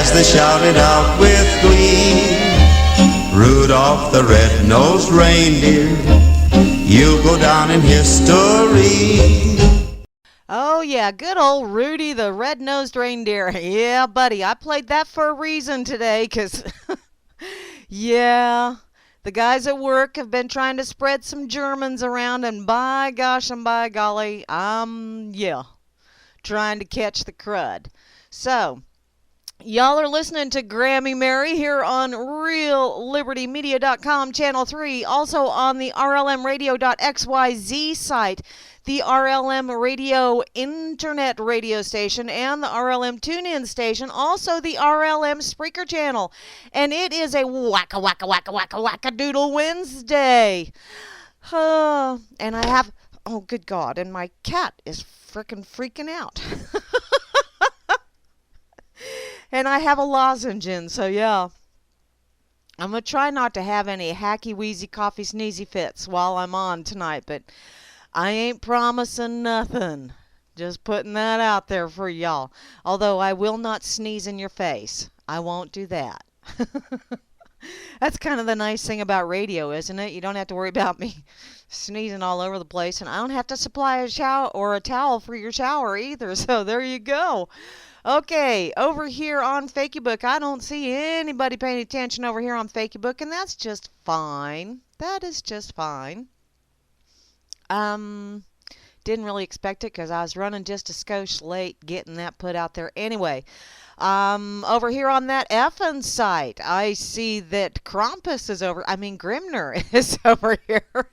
as they shouted out with glee, Rudolph the red-nosed reindeer, you'll go down in history. Oh, yeah, good old Rudy the red-nosed reindeer. Yeah, buddy, I played that for a reason today, 'cause yeah, the guys at work have been trying to spread some Germans around, and by gosh and by golly, yeah, trying to catch the crud. So, y'all are listening to Grammy Mary here on RealLibertyMedia.com, Channel 3, also on the RLMRadio.xyz site, the RLM Radio Internet Radio Station, and the RLM TuneIn Station, also the RLM Spreaker Channel. And it is a Whack-A-Doodle Wednesday. And I have, oh good God, and my cat is freaking out. And I have a lozenge in, so yeah. I'm going to try not to have any hacky, wheezy, coughy, sneezy fits while I'm on tonight, but I ain't promising nothing. Just putting that out there for y'all. Although I will not sneeze in your face. I won't do that. That's kind of the nice thing about radio, isn't it? You don't have to worry about me sneezing all over the place, and I don't have to supply a shower or a towel for your shower either, so there you go. Okay, over here on Facebook, I don't see anybody paying attention over here on Facebook, and that's just fine. That is just fine. Didn't really expect it because I was running just a skosh late getting that put out there. Anyway, over here on that effing site, I see that Krampus is Grimner is over here.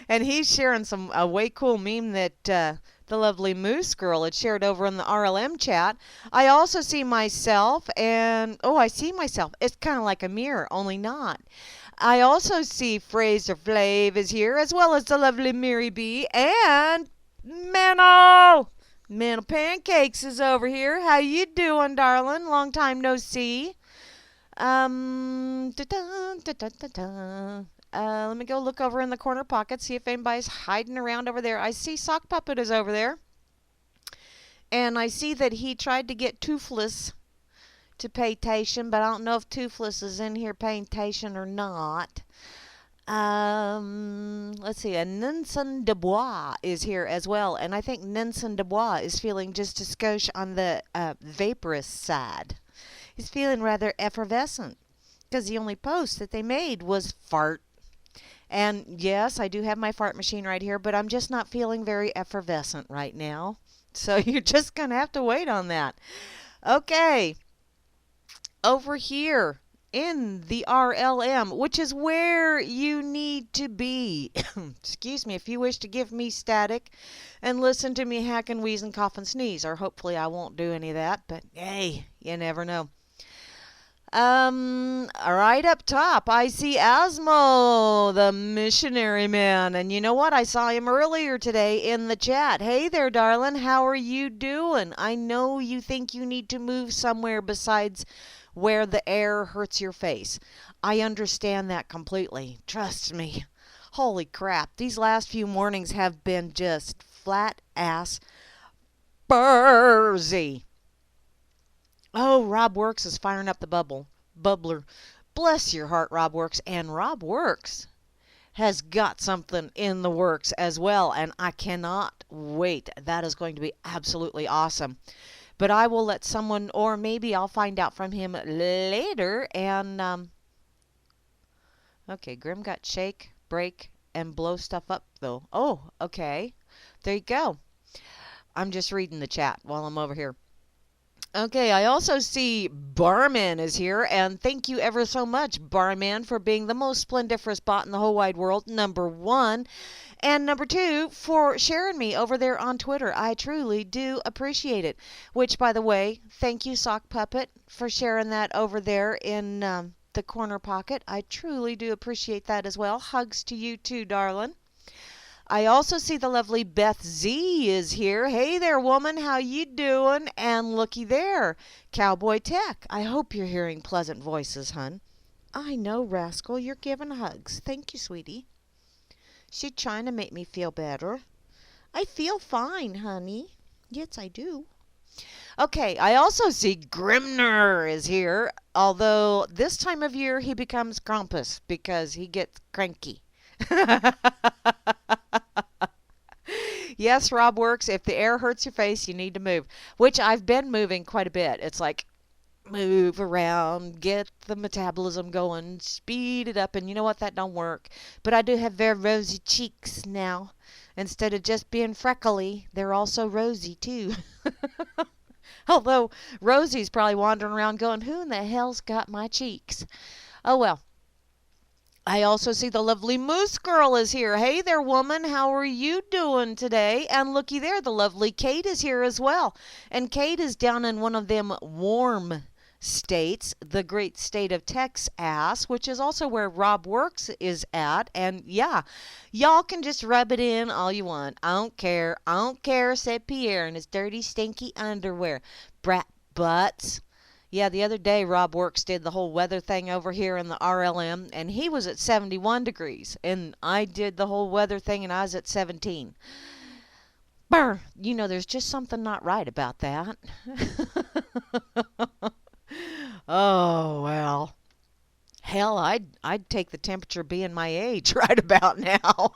And he's sharing a way cool meme that the lovely Moose Girl had shared over in the RLM chat. I also see myself, and I see myself. It's kind of like a mirror, only not. I also see Fraser Flav is here, as well as the lovely Mary B. And Menno Pancakes is over here. How you doing, darling? Long time no see. Let me go look over in the corner pocket, see if anybody's hiding around over there. I see Sock Puppet is over there. And I see that he tried to get Toothless to pay tation, but I don't know if Toothless is in here paying tation or not. Let's see, a Ninson Dubois is here as well, and I think Ninson Dubois is feeling just a skosh on the vaporous side. He's feeling rather effervescent, because the only post that they made was fart. And yes, I do have my fart machine right here, but I'm just not feeling very effervescent right now. So you're just going to have to wait on that. Okay. Over here in the RLM, which is where you need to be. Excuse me, if you wish to give me static and listen to me hack and wheeze and cough and sneeze, or hopefully I won't do any of that, but hey, you never know. Right up top, I see Asmo, the missionary man. And you know what? I saw him earlier today in the chat. Hey there, darling. How are you doing? I know you think you need to move somewhere besides where the air hurts your face. I understand that completely. Trust me. Holy crap. These last few mornings have been just flat ass bursy. Oh, Rob Works is firing up the bubbler. Bless your heart, Rob Works. And Rob Works has got something in the works as well, and I cannot wait. That is going to be absolutely awesome. But I will let someone, or maybe I'll find out from him later. And, okay, Grim got shake, break, and blow stuff up, though. Oh, okay. There you go. I'm just reading the chat while I'm over here. Okay, I also see Barman is here, and thank you ever so much, Barman, for being the most splendiferous bot in the whole wide world, number one. And number two, for sharing me over there on Twitter. I truly do appreciate it. Which, by the way, thank you, Sock Puppet, for sharing that over there in the corner pocket. I truly do appreciate that as well. Hugs to you too, darling. I also see the lovely Beth Z is here. Hey there, woman. How you doing? And looky there, Cowboy Tech. I hope you're hearing pleasant voices, hun. I know, Rascal. You're giving hugs. Thank you, sweetie. She's trying to make me feel better. I feel fine, honey. Yes, I do. Okay, I also see Grimner is here, although this time of year he becomes Krampus because he gets cranky. Yes, Rob Works, if the air hurts your face, you need to move, which I've been moving quite a bit. It's like move around, get the metabolism going, speed it up, and you know what? That don't work. But I do have very rosy cheeks now. Instead of just being freckly, they're also rosy too. Although Rosie's probably wandering around going, who in the hell's got my cheeks? Oh well. I also see the lovely Moose Girl is here. Hey there, woman. How are you doing today? And looky there, the lovely Kate is here as well. And Kate is down in one of them warm states, the great state of Texas, which is also where Rob Works is at. And yeah, y'all can just rub it in all you want. I don't care. I don't care, said Pierre in his dirty, stinky underwear. Brat butts. Yeah, the other day Rob Works did the whole weather thing over here in the RLM, and he was at 71 degrees, and I did the whole weather thing, and I was at 17. Brr, you know, there's just something not right about that. Oh, well. Hell, I'd take the temperature being my age right about now.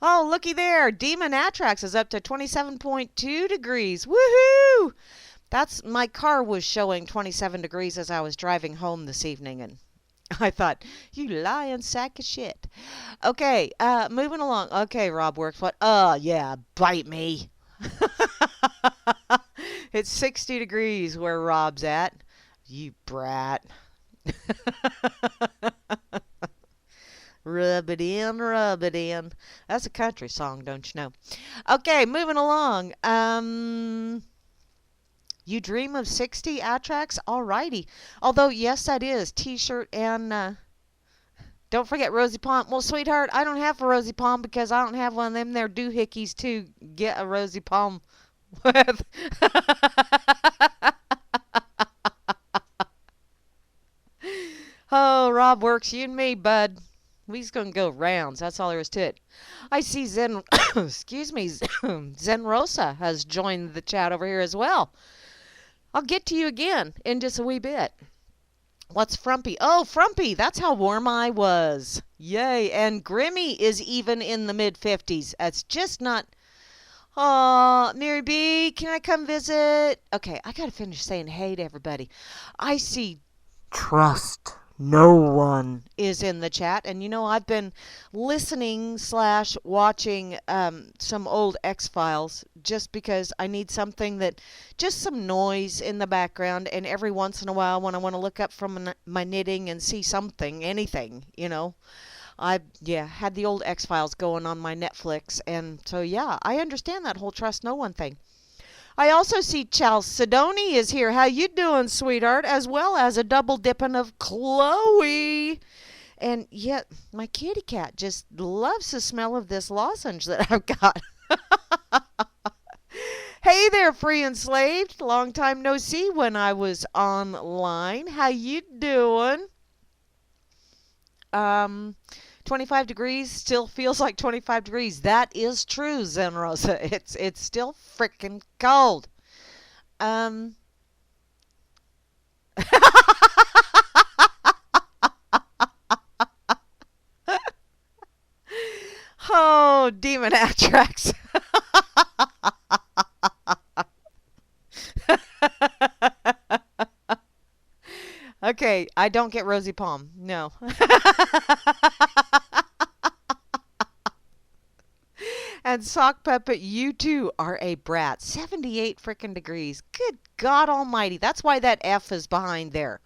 Oh, looky there. Demon Atrax is up to 27.2 degrees. Woohoo! That's my car was showing 27 degrees as I was driving home this evening, and I thought, you lying sack of shit. Okay, moving along. Okay, Rob Works. What? Yeah, bite me. It's 60 degrees where Rob's at. You brat. Rub it in, rub it in. That's a country song, don't you know? Okay, moving along. You dream of 60 Atrax? Alrighty. Although, yes, that is. T-shirt and, don't forget Rosie Palm. Well, sweetheart, I don't have a Rosie Palm because I don't have one of them there doohickeys to get a Rosie Palm with. Oh, Rob Works, you and me, bud. We's gonna go rounds. That's all there is to it. I see Zen, excuse me, Zen Rosa has joined the chat over here as well. I'll get to you again in just a wee bit. What's Frumpy? Oh, Frumpy, that's how warm I was. Yay, and Grimmy is even in the mid-50s. That's just not... Aw, Mary B, can I come visit? Okay, I gotta finish saying hey to everybody. I see Trust No One is in the chat, and you know, I've been listening / watching some old X-Files just because I need something that, just some noise in the background, and every once in a while when I want to look up from my knitting and see something, anything, you know. I had the old X-Files going on my Netflix, and so yeah, I understand that whole Trust No One thing. I also see Chalcedony is here. How you doing, sweetheart? As well as a double dipping of Chloe. And yet, my kitty cat just loves the smell of this lozenge that I've got. Hey there, free enslaved. Long time no see when I was online. How you doing? 25 degrees still feels like 25 degrees. That is true, Zen Rosa. It's still freaking cold. Oh, Demon Atrax. Okay, I don't get Rosie Palm. No. And Sock Puppet, you too are a brat. 78 frickin' degrees. Good God almighty. That's why that F is behind there.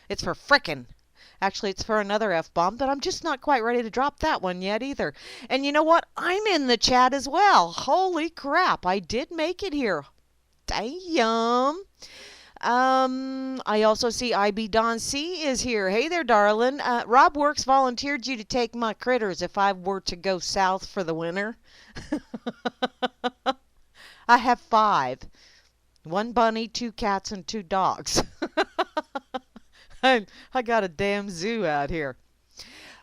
It's for frickin'. Actually, it's for another F-bomb, but I'm just not quite ready to drop that one yet either. And you know what? I'm in the chat as well. Holy crap. I did make it here. Damn. I also see IB Don C is here. Hey there, darling. Rob Works volunteered you to take my critters if I were to go south for the winter. I have 5. 1 bunny, 2 cats, and 2 dogs. I got a damn zoo out here.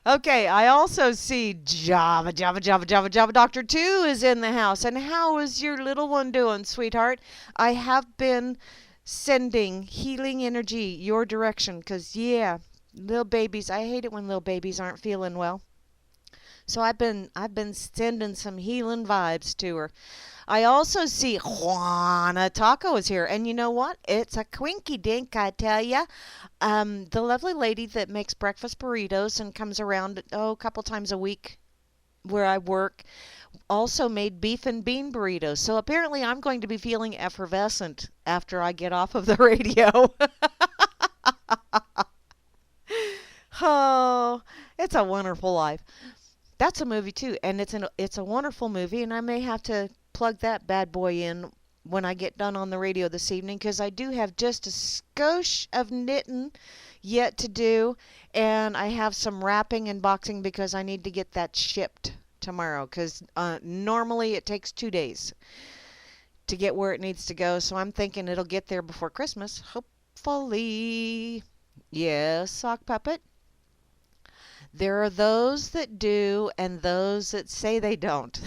Okay, I also see Java Doctor 2 is in the house. And how is your little one doing, sweetheart? I have been sending healing energy your direction because, yeah, little babies, I hate it when little babies aren't feeling well. So I've been sending some healing vibes to her. I also see Juana Taco is here, and you know what? It's a quinky dink, I tell ya. The lovely lady that makes breakfast burritos and comes around a couple times a week where I work also made beef and bean burritos. So apparently I'm going to be feeling effervescent after I get off of the radio. Oh, it's a wonderful life. That's a movie too, and it's a wonderful movie, and I may have to plug that bad boy in when I get done on the radio this evening because I do have just a skosh of knitting yet to do, and I have some wrapping and boxing because I need to get that shipped tomorrow because normally it takes 2 days to get where it needs to go, so I'm thinking it'll get there before Christmas, hopefully. Yes, sock puppet. There are those that do and those that say they don't.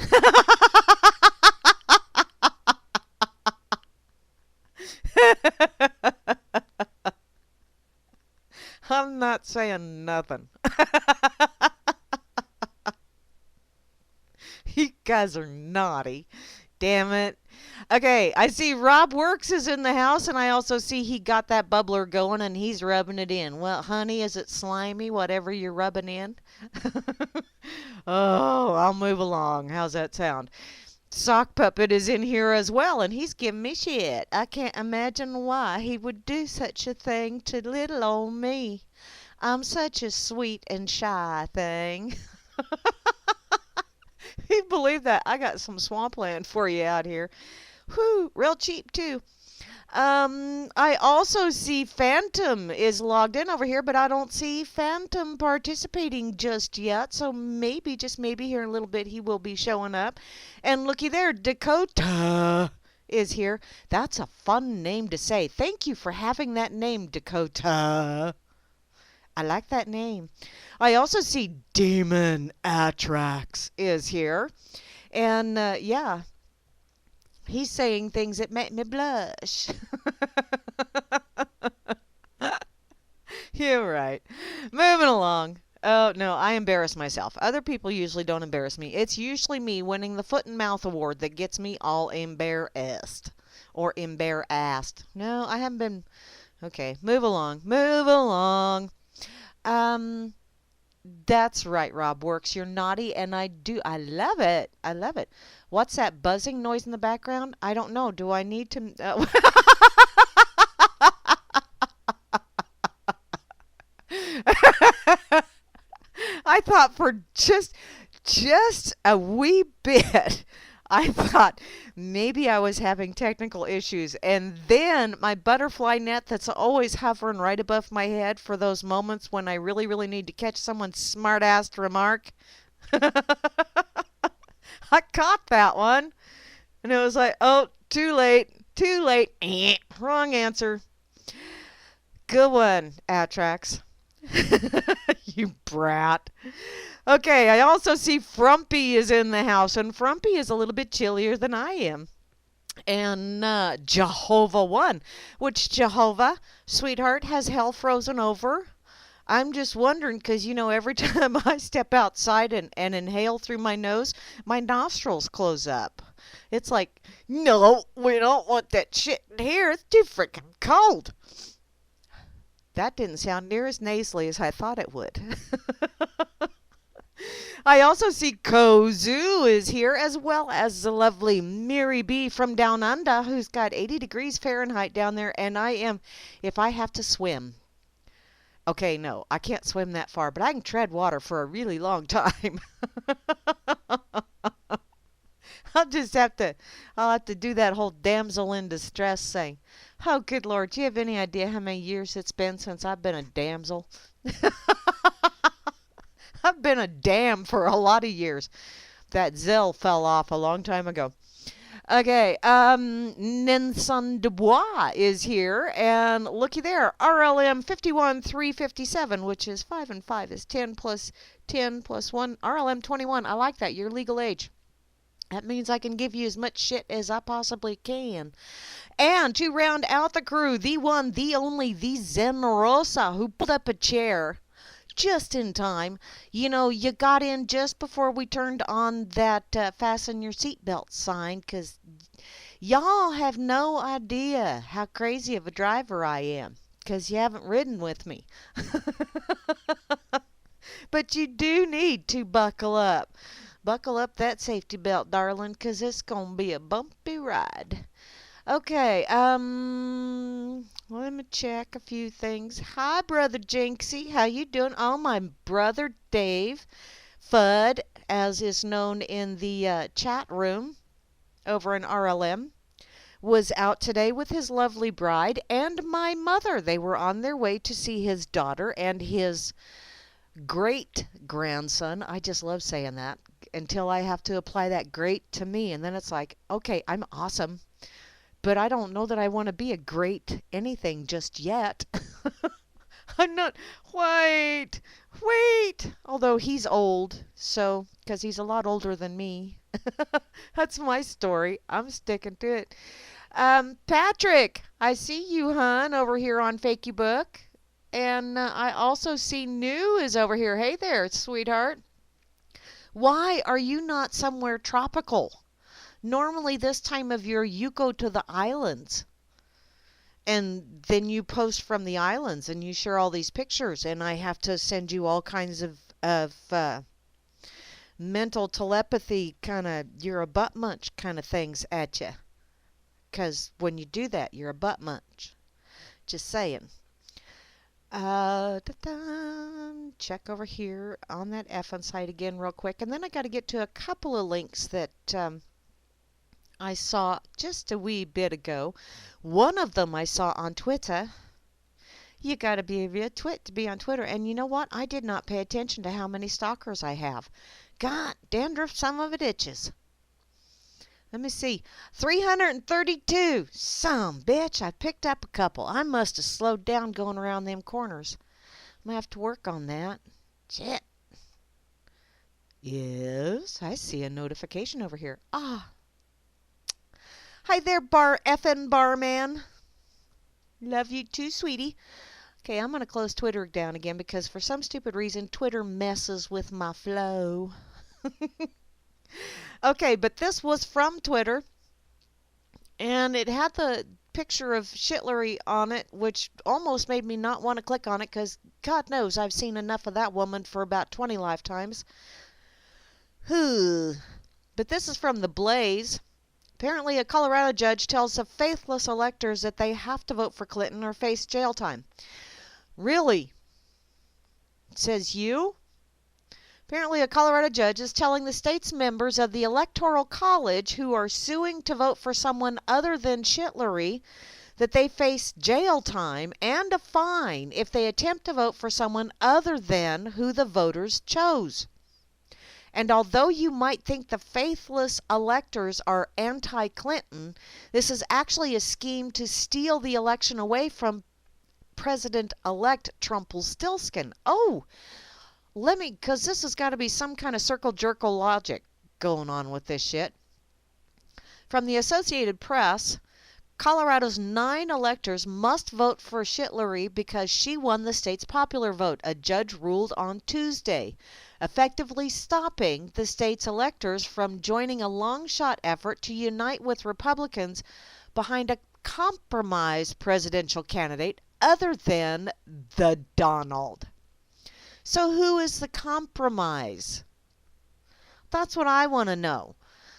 I'm not saying nothing. You guys are naughty. Damn it. Okay, I see Rob Works is in the house, and I also see he got that bubbler going and he's rubbing it in. Well, honey, is it slimy, whatever you're rubbing in? Oh, I'll move along. How's that sound? Sock Puppet is in here as well, and he's giving me shit. I can't imagine why he would do such a thing to little old me. I'm such a sweet and shy thing. You believe that? I got some swampland for you out here. Whew, real cheap too. I also see Phantom is logged in over here, but I don't see Phantom participating just yet. So maybe, just maybe here in a little bit, he will be showing up. And looky there, Dakota is here. That's a fun name to say. Thank you for having that name, Dakota. I like that name. I also see Demon Atrax is here. And yeah, he's saying things that make me blush. You're right. Moving along. Oh, no, I embarrass myself. Other people usually don't embarrass me. It's usually me winning the Foot and Mouth Award that gets me all embarrassed. Or embarrassed. No, I haven't been. Okay, move along. Move along. That's right, Rob Works. You're naughty, and I love it. I love it. What's that buzzing noise in the background? I don't know. Do I need to? I thought for just a wee bit, I thought maybe I was having technical issues. And then my butterfly net that's always hovering right above my head for those moments when I really, really need to catch someone's smart-assed remark. I caught that one. And it was like, oh, too late, too late. Wrong answer. Good one, Atrax. You brat. Okay, I also see Frumpy is in the house, and Frumpy is a little bit chillier than I am. And Jehovah won. Which Jehovah, sweetheart, has hell frozen over? I'm just wondering because, every time I step outside and inhale through my nose, my nostrils close up. It's like, no, we don't want that shit in here. It's too freaking cold. That didn't sound near as nasally as I thought it would. I also see Kozu is here, as well as the lovely Miri B from Down Under, who's got 80 degrees Fahrenheit down there, and if I have to swim. Okay, no, I can't swim that far, but I can tread water for a really long time. I'll have to do that whole damsel in distress thing. Oh, good Lord, do you have any idea how many years it's been since I've been a damsel? I've been a dam for a lot of years. That Zell fell off a long time ago. Okay, Nelson Dubois is here, and looky there, RLM 51357, which is 5 and 5 is 10 plus 10 plus 1, RLM 21. I like that, your legal age. That means I can give you as much shit as I possibly can. And to round out the crew, the one, the only, the Zen Rosa, who pulled up a chair just in time. You know, you got in just before we turned on that fasten your seatbelt sign, 'cause y'all have no idea how crazy of a driver I am, 'cause you haven't ridden with me. But you do need to buckle up. Buckle up that safety belt, darling, 'cause it's going to be a bumpy ride. Okay, let me check a few things. Hi, Brother Jinxie. How you doing? Oh, my brother Dave, Fudd, as is known in the chat room over in RLM, was out today with his lovely bride and my mother. They were on their way to see his daughter and his great-grandson. I just love saying that until I have to apply that great to me, and then it's like, okay, I'm awesome. But I don't know that I want to be a great anything just yet. I'm not. Wait. Although he's old, so, because he's a lot older than me. That's my story. I'm sticking to it. Patrick, I see you, hon, over here on Fakey Book. And I also see New is over here. Hey there, sweetheart. Why are you not somewhere tropical? Normally this time of year you go to the islands and then you post from the islands and you share all these pictures and I have to send you all kinds of mental telepathy kind of you're a butt munch kind of things at you. 'Cause when you do that, you're a butt munch. Just saying. Check over here on that effing site again real quick. And then I got to get to a couple of links that I saw just a wee bit ago. One of them I saw on Twitter. You got to be to be on Twitter. And you know what? I did not pay attention to how many stalkers I have. God, dandruff, some of it itches. Let me see. 332. Some bitch. I picked up a couple. I must have slowed down going around them corners. I'm going to have to work on that. Shit. Yes, I see a notification over here. Ah. Hi there, effin' barman. Love you too, sweetie. Okay, I'm going to close Twitter down again because for some stupid reason, Twitter messes with my flow. Okay, but this was from Twitter, and it had the picture of Shitlery on it, which almost made me not want to click on it because God knows I've seen enough of that woman for about 20 lifetimes. But this is from The Blaze. Apparently, a Colorado judge tells the faithless electors that they have to vote for Clinton or face jail time. Really? Says you? Apparently, a Colorado judge is telling the state's members of the Electoral College who are suing to vote for someone other than Shitlery that they face jail time and a fine if they attempt to vote for someone other than who the voters chose. And although you might think the faithless electors are anti-Clinton, this is actually a scheme to steal the election away from President-elect Trumpelstiltskin. Oh, because this has got to be some kind of circle-jerkle logic going on with this shit. From the Associated Press, Colorado's 9 electors must vote for Shitlery because she won the state's popular vote, a judge ruled on Tuesday, effectively stopping the state's electors from joining a long-shot effort to unite with Republicans behind a compromise presidential candidate other than the Donald. So who is the compromise? That's what I want to know.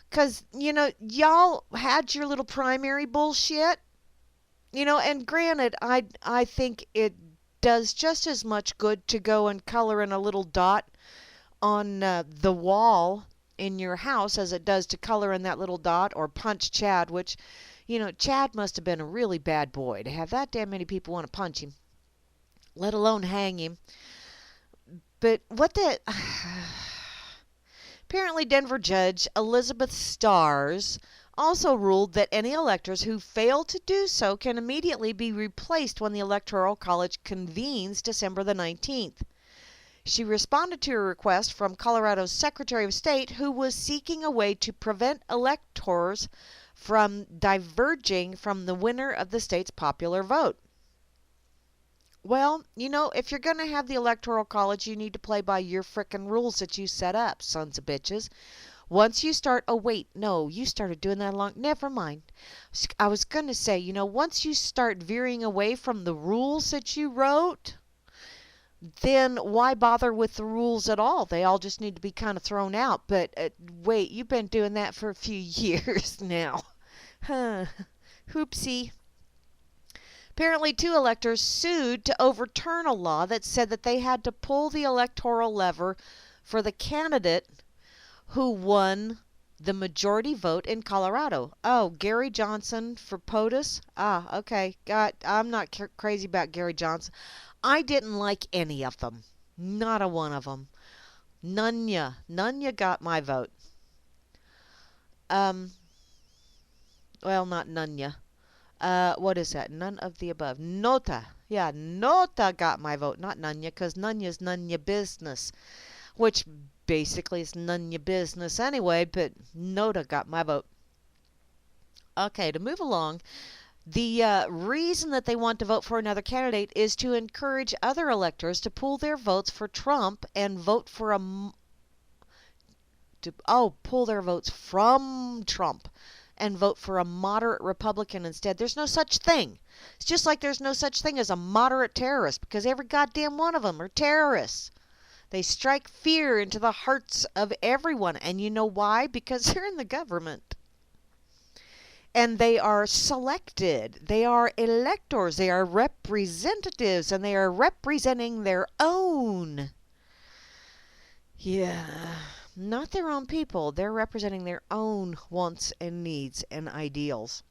Because, y'all had your little primary bullshit. And granted, I think it does just as much good to go and color in a little dot on the wall in your house as it does to color in that little dot or punch Chad, which, Chad must have been a really bad boy to have that damn many people want to punch him, let alone hang him. But apparently Denver judge Elizabeth Stars also ruled that any electors who fail to do so can immediately be replaced when the Electoral College convenes December the 19th. She responded to a request from Colorado's Secretary of State, who was seeking a way to prevent electors from diverging from the winner of the state's popular vote. Well, if you're going to have the Electoral College, you need to play by your frickin' rules that you set up, sons of bitches. Once you start, oh wait, no, you started doing that never mind. I was going to say, once you start veering away from the rules that you wrote, then why bother with the rules at all? They all just need to be kind of thrown out. But wait, you've been doing that for a few years now. Hoopsie. Apparently, 2 electors sued to overturn a law that said that they had to pull the electoral lever for the candidate who won the majority vote in Colorado. Oh, Gary Johnson for POTUS? Ah, okay. God, I'm not crazy about Gary Johnson. I didn't like any of them. Not a one of them. None got my vote. Well, not none. What is that? None of the above. Nota. Yeah, Nota got my vote, not none, because none's none your business. Which basically is none your business anyway, but Nota got my vote. Okay, to move along. The reason that they want to vote for another candidate is to encourage other electors to pool their votes for Trump and vote for pull their votes from Trump and vote for a moderate Republican instead. There's no such thing. It's just like there's no such thing as a moderate terrorist, because every goddamn one of them are terrorists. They strike fear into the hearts of everyone, and you know why? Because they're in the government. And they are selected. They are electors. They are representatives. And they are representing their own. Yeah. Not their own people. They're representing their own wants and needs and ideals.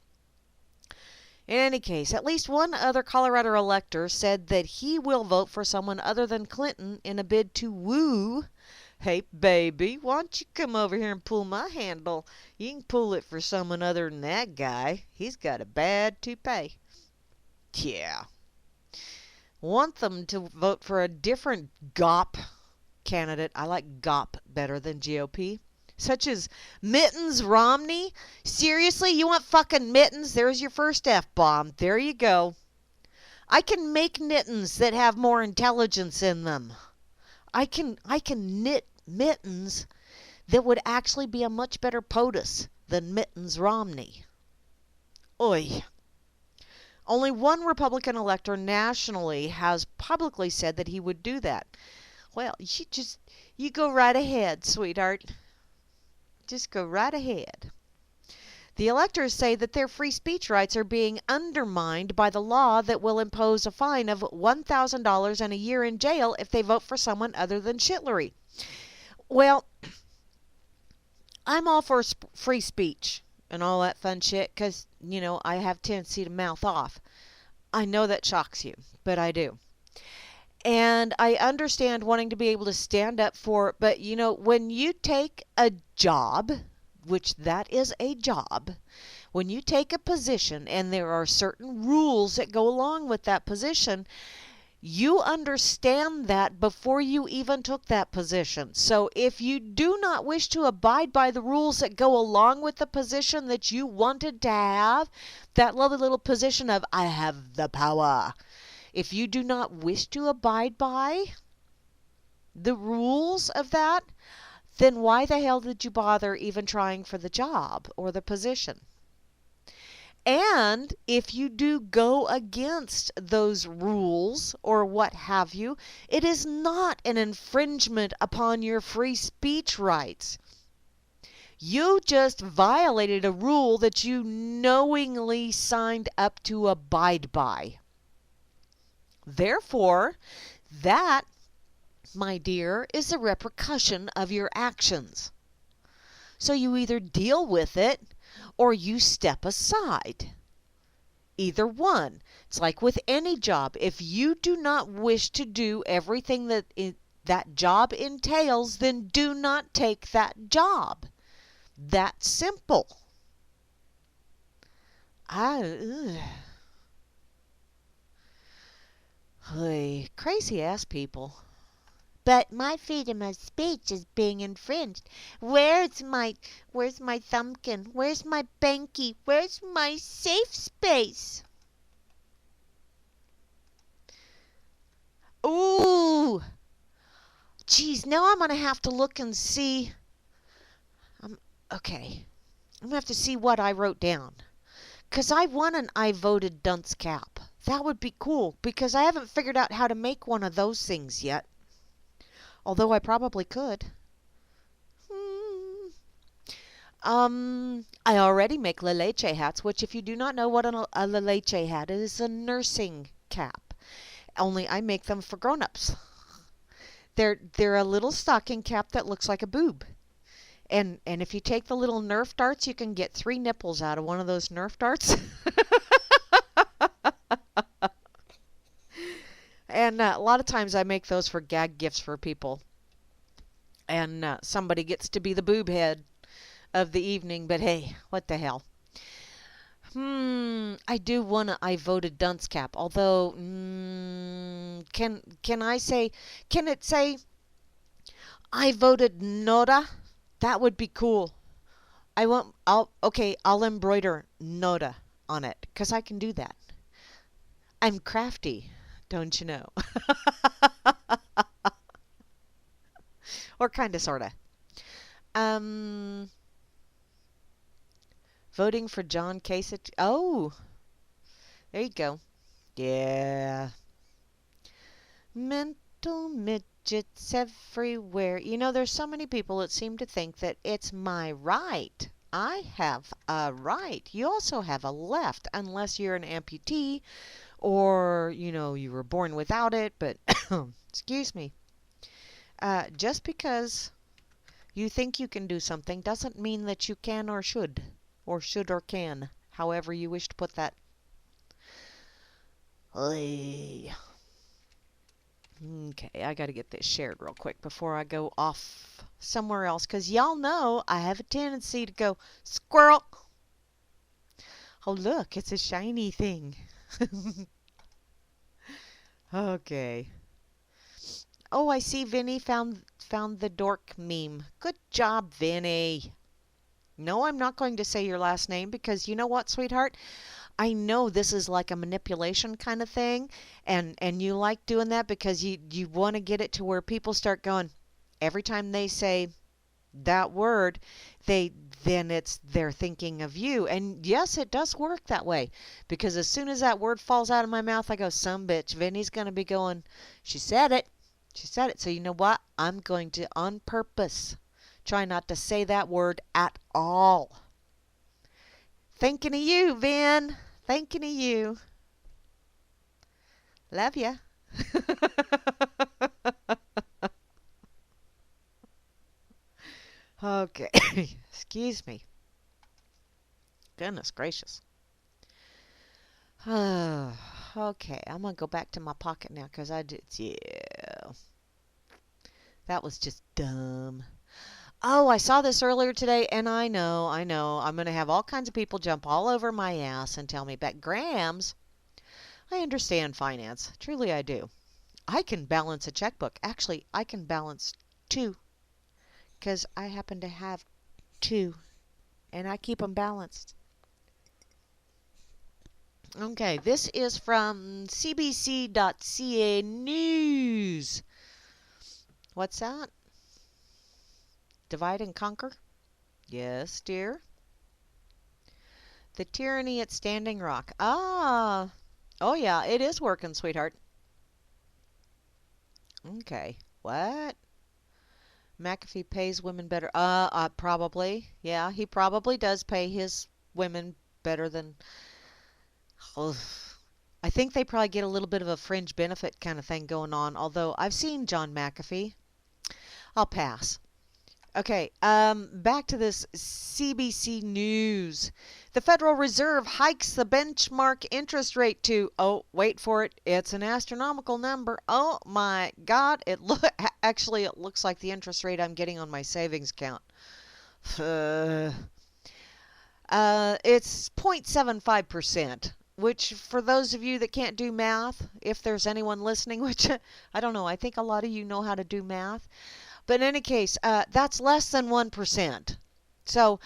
In any case, at least one other Colorado elector said that he will vote for someone other than Clinton in a bid to woo. Hey, baby, why don't you come over here and pull my handle? You can pull it for someone other than that guy. He's got a bad toupee. Yeah. Want them to vote for a different GOP candidate. I like GOP better than GOP. Such as Mittens Romney. Seriously, you want fucking Mittens? There's your first F-bomb. There you go. I can make mittens that have more intelligence in them. I can knit mittens that would actually be a much better POTUS than Mittens Romney. Oy. Only one Republican elector nationally has publicly said that he would do that. Well, you go right ahead, sweetheart. Just go right ahead. The electors say that their free speech rights are being undermined by the law that will impose a fine of $1,000 and a year in jail if they vote for someone other than Shitlery. Well, I'm all for free speech and all that fun shit because, I have tendency to mouth off. I know that shocks you, but I do. And I understand wanting to be able to stand up for, but when you take a job, which that is a job, when you take a position and there are certain rules that go along with that position, you understand that before you even took that position. So if you do not wish to abide by the rules that go along with the position that you wanted to have, that lovely little position of I have the power, if you do not wish to abide by the rules of that, then why the hell did you bother even trying for the job or the position? And if you do go against those rules or what have you, it is not an infringement upon your free speech rights. You just violated a rule that you knowingly signed up to abide by. Therefore, that, my dear, is the repercussion of your actions. So you either deal with it or you step aside. Either one. It's like with any job. If you do not wish to do everything that that job entails, then do not take that job. That simple. I, hey, crazy ass people. But my freedom of speech is being infringed. Where's my thumbkin? Where's my banky? Where's my safe space? Ooh, geez, now I'm gonna have to look and see. Okay, I'm gonna have to see what I wrote down. 'Cause I want an I voted dunce cap. That would be cool because I haven't figured out how to make one of those things yet. Although I probably could. Hmm. I already make La Leche hats, which if you do not know what a La Leche hat is, a nursing cap. Only I make them for grown-ups. They're a little stocking cap that looks like a boob. And if you take the little Nerf darts, you can get 3 nipples out of one of those Nerf darts. And a lot of times I make those for gag gifts for people. And somebody gets to be the boob head of the evening, but hey, what the hell. I do want a I voted dunce cap, although can I say, can it say I voted Noda? That would be cool. I'll embroider Noda on it, 'cause I can do that. I'm crafty, don't you know? Or kinda sorta. Um Voting for John Kasich. Oh, there you go. Yeah. Mental midgets everywhere. You know, there's so many people that seem to think that it's my right. I have a right. You also have a left, unless you're an amputee or, you were born without it. But, excuse me. Just because you think you can do something doesn't mean that you can or should or can, however you wish to put that. Okay, I got to get this shared real quick before I go off somewhere else, because y'all know I have a tendency to go squirrel. Oh, look, it's a shiny thing. Okay. Oh, I see Vinny found the dork meme. Good job, Vinny. No, I'm not going to say your last name because you know what, sweetheart? I know this is like a manipulation kind of thing, and you like doing that because you want to get it to where people start going every time they say that word, they're thinking of you. And yes, it does work that way because as soon as that word falls out of my mouth, I go, some bitch, Vinny's going to be going, she said it. She said it. So you know what? I'm going to, on purpose, try not to say that word at all. Thinking of you, Vin. Thinking of you. Love ya. Okay. Excuse me. Goodness gracious. Okay, I'm going to go back to my pocket now because I did. Yeah. That was just dumb. Oh, I saw this earlier today, and I know. I'm going to have all kinds of people jump all over my ass and tell me, but Grams, I understand finance. Truly, I do. I can balance a checkbook. Actually, I can balance 2 because I happen to have 2, and I keep them balanced. Okay, this is from cbc.ca News. What's that? Divide and conquer? Yes, dear. The tyranny at Standing Rock. Ah. Oh, yeah, it is working, sweetheart. Okay. What? McAfee pays women better. Probably. Yeah, he probably does pay his women better than... Ugh. I think they probably get a little bit of a fringe benefit kind of thing going on, although I've seen John McAfee. I'll pass. Okay, back to this CBC News. The Federal Reserve hikes the benchmark interest rate to, oh, wait for it, it's an astronomical number. Oh my God, actually it looks like the interest rate I'm getting on my savings account. It's 0.75%, which for those of you that can't do math, if there's anyone listening, which I don't know, I think a lot of you know how to do math. But in any case, that's less than 1%. So,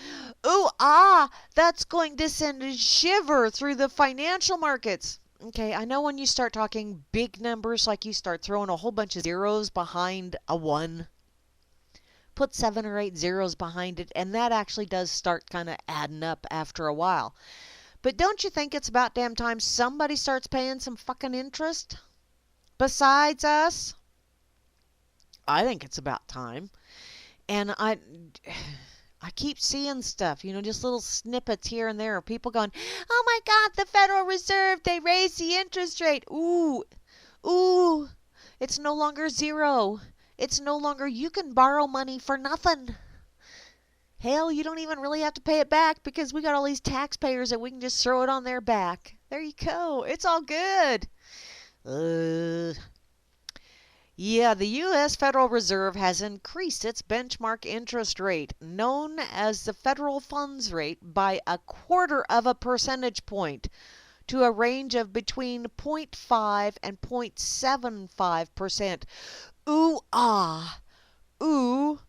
that's going to send a shiver through the financial markets. Okay, I know when you start talking big numbers, like you start throwing a whole bunch of zeros behind a 1, put 7 or 8 zeros behind it, and that actually does start kind of adding up after a while. But don't you think it's about damn time somebody starts paying some fucking interest? Besides us? I think it's about time. And I keep seeing stuff, just little snippets here and there of people going, "Oh my God, the Federal Reserve, they raised the interest rate." Ooh, it's no longer zero. It's no longer you can borrow money for nothing. Hell, you don't even really have to pay it back because we got all these taxpayers that we can just throw it on their back. There you go. It's all good. Yeah, the U.S. Federal Reserve has increased its benchmark interest rate, known as the federal funds rate, by 1/4 of a percentage point to a range of between 0.5 and 0.75%. Ooh, ah. Ooh,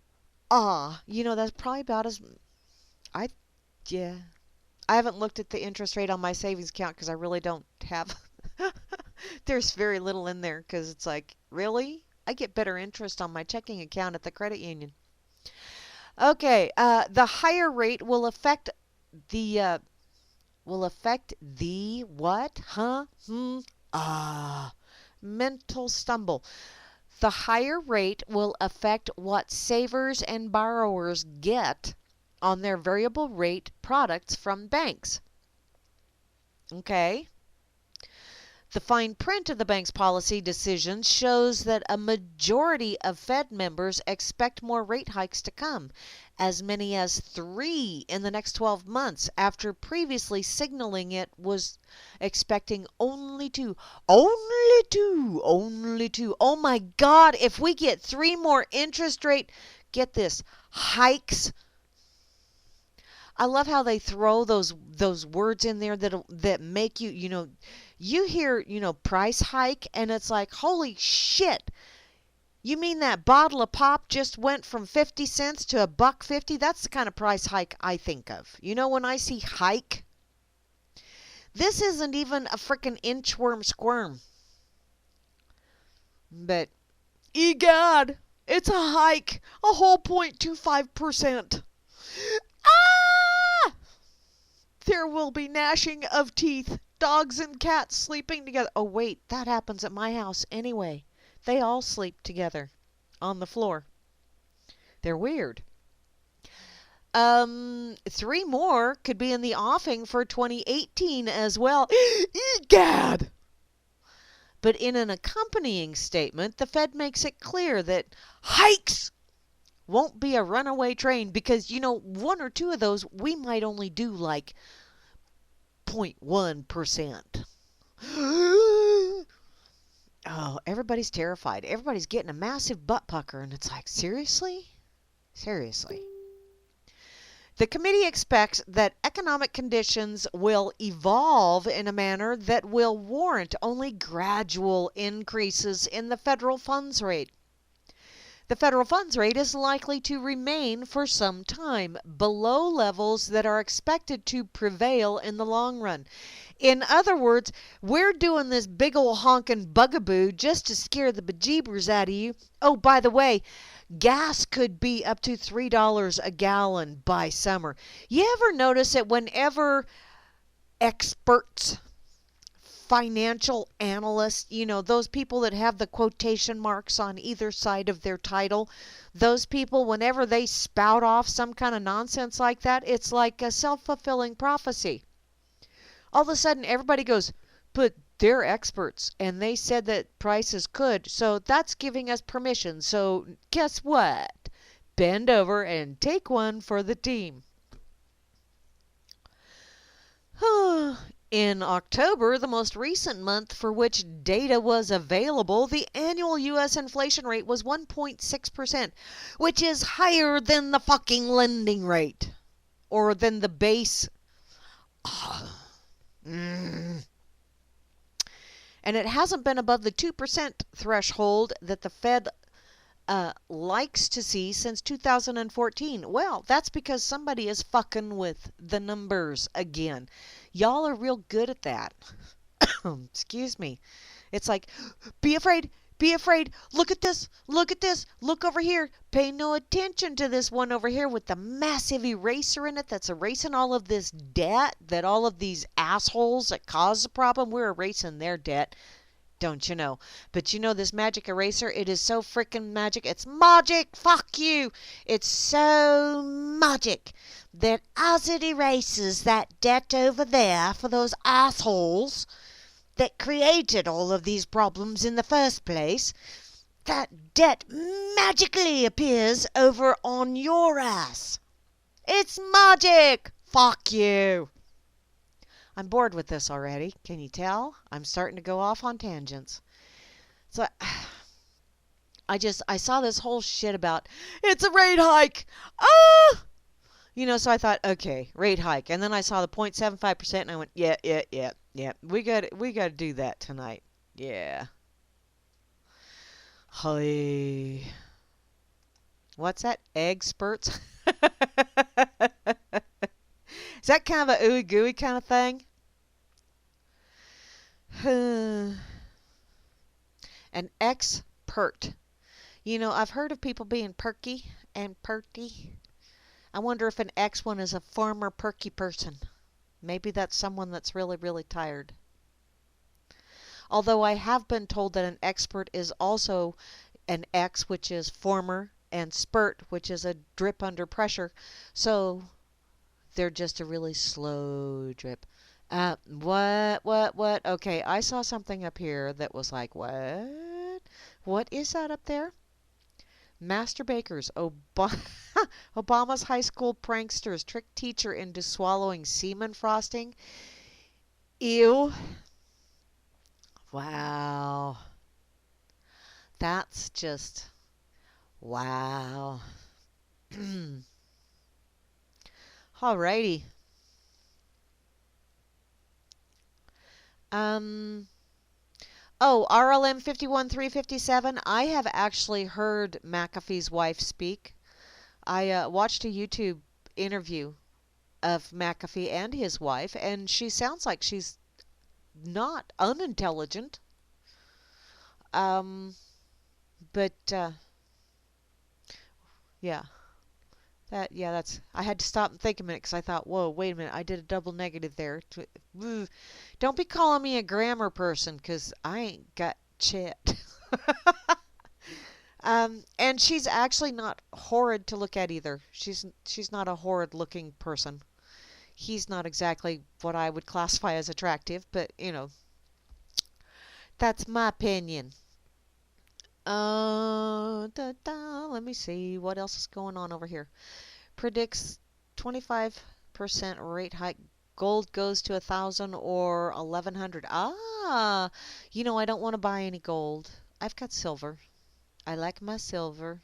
ah. That's probably about as... I, yeah. I haven't looked at the interest rate on my savings account because I really don't have... There's very little in there because it's like, really? I get better interest on my checking account at the credit union. Okay, the higher rate will affect the what? Huh? Mental stumble. The higher rate will affect what savers and borrowers get on their variable rate products from banks. Okay? The fine print of the bank's policy decisions shows that a majority of Fed members expect more rate hikes to come, as many as 3 in the next 12 months, after previously signaling it was expecting only 2. Only 2! Only 2! Oh my God, if we get 3 more interest rate, get this, hikes. I love how they throw those words in there that make you, you hear, price hike, and it's like, holy shit. You mean that bottle of pop just went from 50 cents to $1.50? That's the kind of price hike I think of. When I see hike, this isn't even a frickin' inchworm squirm. But, egad, it's a hike, a whole 0.25%. There will be gnashing of teeth, dogs and cats sleeping together. Oh, wait, that happens at my house anyway. They all sleep together on the floor. They're weird. 3 more could be in the offing for 2018 as well. Egad! But in an accompanying statement, the Fed makes it clear that hikes won't be a runaway train because, 1 or 2 of those we might only do like 0.1%. Oh, everybody's terrified. Everybody's getting a massive butt pucker, and it's like, seriously? Seriously. The committee expects that economic conditions will evolve in a manner that will warrant only gradual increases in the federal funds rate. The federal funds rate is likely to remain for some time below levels that are expected to prevail in the long run. In other words, we're doing this big old honking bugaboo just to scare the bejeebers out of you. Oh, by the way, gas could be up to $3 a gallon by summer. You ever notice that whenever experts, financial analysts, those people that have the quotation marks on either side of their title, those people, whenever they spout off some kind of nonsense like that, it's like a self-fulfilling prophecy. All of a sudden, everybody goes, but they're experts, and they said that prices could, so that's giving us permission. So guess what? Bend over and take one for the team. In October, the most recent month for which data was available, the annual U.S. inflation rate was 1.6%, which is higher than the fucking lending rate, or than the base Mm. And it hasn't been above the 2% threshold that the Fed likes to see since 2014. Well, that's because somebody is fucking with the numbers again. Y'all are real good at that. Excuse me. It's like, be afraid, be afraid. Look at this, look at this, look over here. Pay no attention to this one over here with the massive eraser in it that's erasing all of this debt that all of these assholes that caused the problem, we're erasing their debt. Don't you know? But you know this magic eraser, it is so freaking magic. It's magic. Fuck you. It's so magic that as it erases that debt over there for those assholes that created all of these problems in the first place, that debt magically appears over on your ass. It's magic. Fuck you. I'm bored with this already. Can you tell? I'm starting to go off on tangents. So I saw this whole shit about it's a rate hike. Ah! You know, so I thought, okay, rate hike. And then I saw the 0.75% and I went, yeah. We got to do that tonight. Yeah. Hey. What's that? Egg spurts? Is that kind of a ooey gooey kind of thing? An expert. You know, I've heard of people being perky and perty. I wonder if an X one is a former perky person. Maybe that's someone that's really, really tired. Although I have been told that an expert is also an X, which is former, and spurt, which is a drip under pressure. So they're just a really slow drip. What? Okay, I saw something up here that was like, what? What is that up there? Master bakers, Obama's high school pranksters trick teacher into swallowing semen frosting. Ew. Wow. That's just, wow. Alrighty. Oh, RLM 51357. I have actually heard McAfee's wife speak. I watched a YouTube interview of McAfee and his wife, and she sounds like she's not unintelligent. Um, but yeah, that's. I had to stop and think a minute because I thought, whoa, wait a minute, I did a double negative there. Don't be calling me a grammar person because I ain't got shit. And she's actually not horrid to look at either. She's not a horrid looking person. He's not exactly what I would classify as attractive, but you know, that's my opinion. Let me see what else is going on over here. Predicts 25% rate hike. Gold goes to 1,000 or 1,100. Ah, you know, I don't want to buy any gold. I've got silver. I like my silver.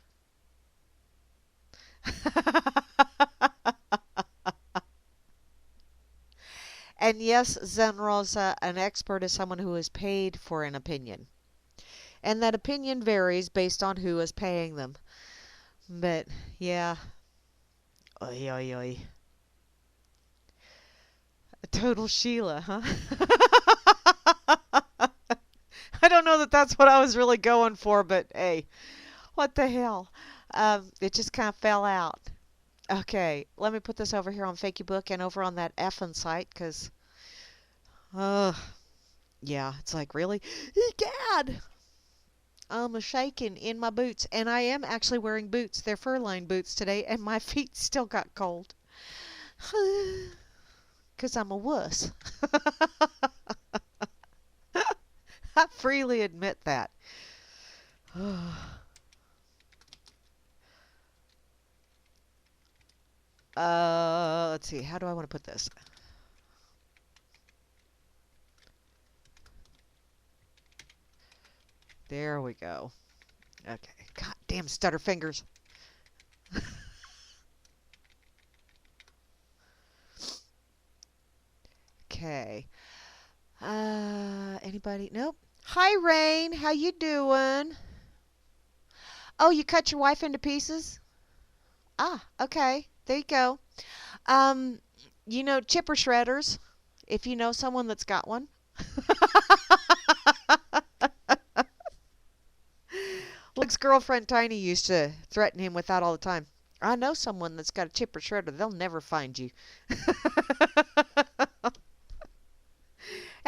And yes, Zenrosa, an expert is someone who is paid for an opinion. And that opinion varies based on who is paying them. But, yeah. Oy, oy, oy. A total Sheila, huh? I don't know that that's what I was really going for, but hey, what the hell? It just kind of fell out. Okay, let me put this over here on FakeyBook and over on that effing site, because, yeah, it's like, really? Egad! I'm shaking in my boots, and I am actually wearing boots. They're fur-lined boots today, and my feet still got cold. Because I'm a wuss. I freely admit that. Let's see. How do I want to put this? There we go. Okay. God damn stutter fingers. Anybody? Nope. Hi, Rain. How you doing? Oh, you cut your wife into pieces? Ah, okay. There you go. Um, chipper shredders, if you know someone that's got one. Luke's girlfriend Tiny used to threaten him with that all the time. I know someone that's got a chipper shredder. They'll never find you.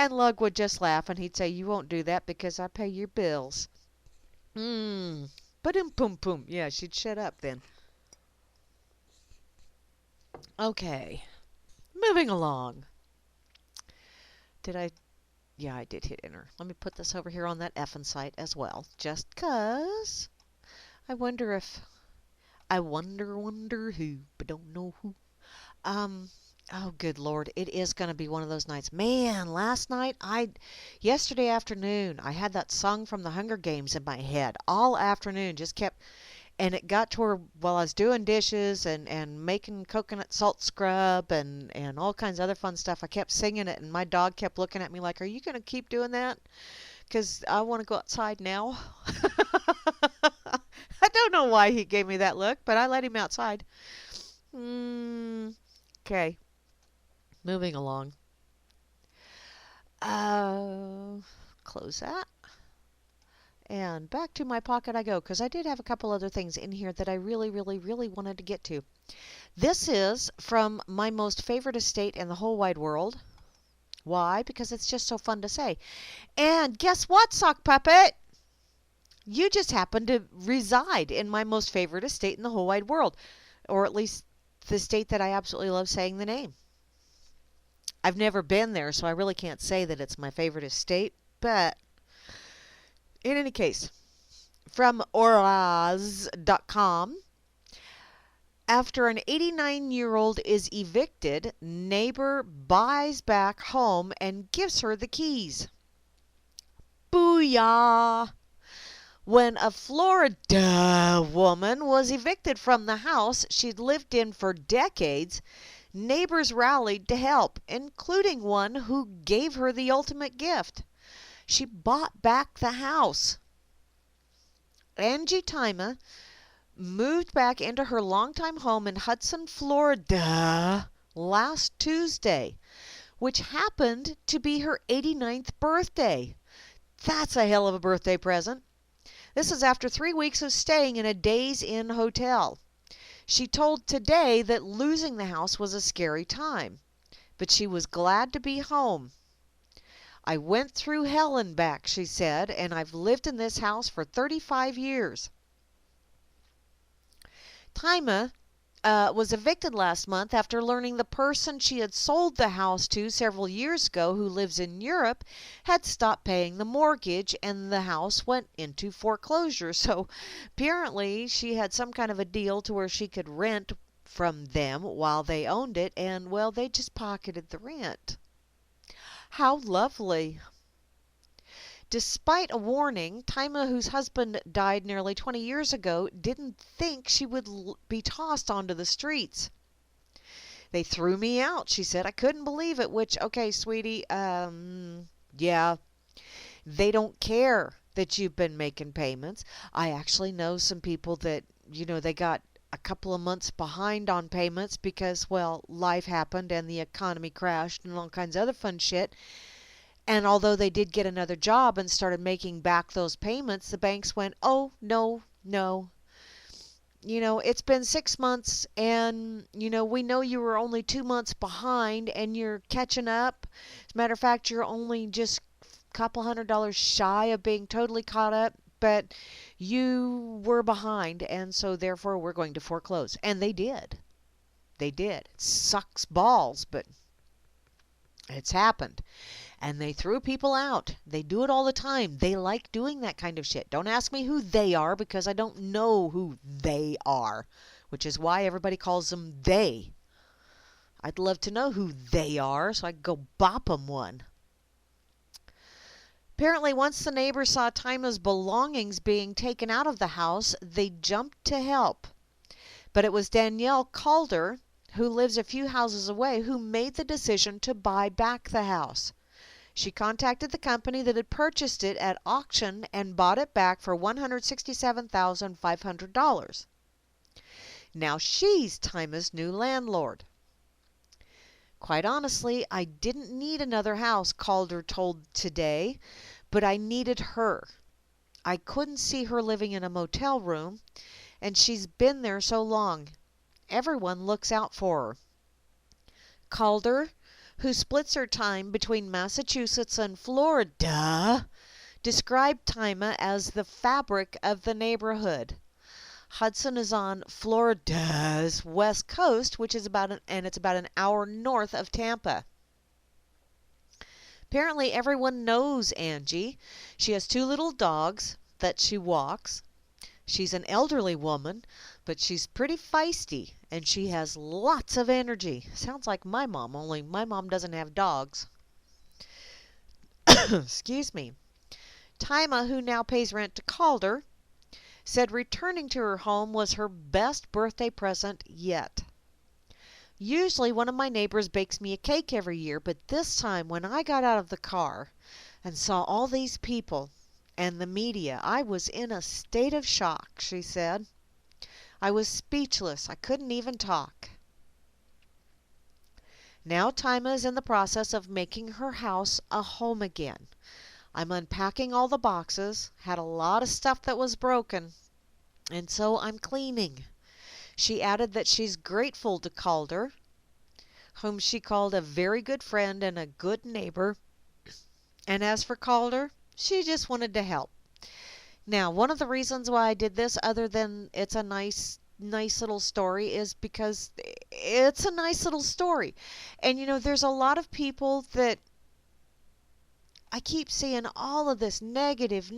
And Lug would just laugh and he'd say, "You won't do that because I pay your bills." Ba-dum pum pum. Yeah, she'd shut up then. Okay. Moving along. Did I? Yeah, I did hit enter. Let me put this over here on that effing site as well. Just 'cause. I wonder who, but don't know who. Oh, good Lord. It is going to be one of those nights. Man, yesterday afternoon, I had that song from the Hunger Games in my head all afternoon. Just kept, and it got to where while I was doing dishes and making coconut salt scrub and all kinds of other fun stuff, I kept singing it, and my dog kept looking at me like, "Are you going to keep doing that? Because I want to go outside now." I don't know why he gave me that look, but I let him outside. Okay. Moving along. Close that. And back to my pocket I go, because I did have a couple other things in here that I really, really, really wanted to get to. This is from my most favorite estate in the whole wide world. Why? Because it's just so fun to say. And guess what, Sock Puppet? You just happen to reside in my most favorite estate in the whole wide world. Or at least the state that I absolutely love saying the name. I've never been there, so I really can't say that it's my favorite estate. But in any case, from Oraz.com, after an 89-year-old is evicted, neighbor buys back home and gives her the keys. Booyah! When a Florida woman was evicted from the house she'd lived in for decades, neighbors rallied to help, including one who gave her the ultimate gift. She bought back the house. Angie Tima moved back into her longtime home in Hudson, Florida last Tuesday, which happened to be her 89th birthday. That's a hell of a birthday present. This is after 3 weeks of staying in a Days Inn hotel. She told Today that losing the house was a scary time, but she was glad to be home. "I went through hell and back," she said, "and I've lived in this house for 35 years. Tima was evicted last month after learning the person she had sold the house to several years ago, who lives in Europe, had stopped paying the mortgage and the house went into foreclosure. So apparently she had some kind of a deal to where she could rent from them while they owned it, and well, they just pocketed the rent. How lovely. Despite a warning, Tima, whose husband died nearly 20 years ago, didn't think she would be tossed onto the streets. "They threw me out," she said. "I couldn't believe it," which, okay, sweetie, yeah, they don't care that you've been making payments. I actually know some people that, they got a couple of months behind on payments because, well, life happened and the economy crashed and all kinds of other fun shit. And although they did get another job and started making back those payments, the banks went, "Oh, no, no. It's been 6 months and, we know you were only 2 months behind and you're catching up. As a matter of fact, you're only just a couple $100 shy of being totally caught up, but you were behind, and so therefore we're going to foreclose." And they did. They did. It sucks balls, but it's happened. And they threw people out. They do it all the time. They like doing that kind of shit. Don't ask me who they are, because I don't know who they are, which is why everybody calls them they. I'd love to know who they are so I could go bop them one. Apparently, once the neighbors saw Tima's belongings being taken out of the house, they jumped to help. But it was Danielle Calder, who lives a few houses away, who made the decision to buy back the house. She contacted the company that had purchased it at auction and bought it back for $167,500. Now she's Tima's new landlord. Quite honestly, I didn't need another house, Calder told Today, but I needed her. I couldn't see her living in a motel room, and she's been there so long. Everyone looks out for her. Calder, who splits her time between Massachusetts and Florida, described Tima as the fabric of the neighborhood. Hudson is on Florida's west coast, which is about an hour north of Tampa. Apparently everyone knows Angie. She has 2 little dogs that she walks. She's an elderly woman, but she's pretty feisty, and she has lots of energy. Sounds like my mom, only my mom doesn't have dogs. Excuse me. Tima, who now pays rent to Calder, said returning to her home was her best birthday present yet. Usually one of my neighbors bakes me a cake every year, but this time when I got out of the car and saw all these people and the media, I was in a state of shock, she said. I was speechless. I couldn't even talk. Now Tima is in the process of making her house a home again. I'm unpacking all the boxes, had a lot of stuff that was broken, and so I'm cleaning. She added that she's grateful to Calder, whom she called a very good friend and a good neighbor. And as for Calder, she just wanted to help. Now, one of the reasons why I did this, other than it's a nice little story, is because it's a nice little story. And there's a lot of people that I keep seeing all of this negative,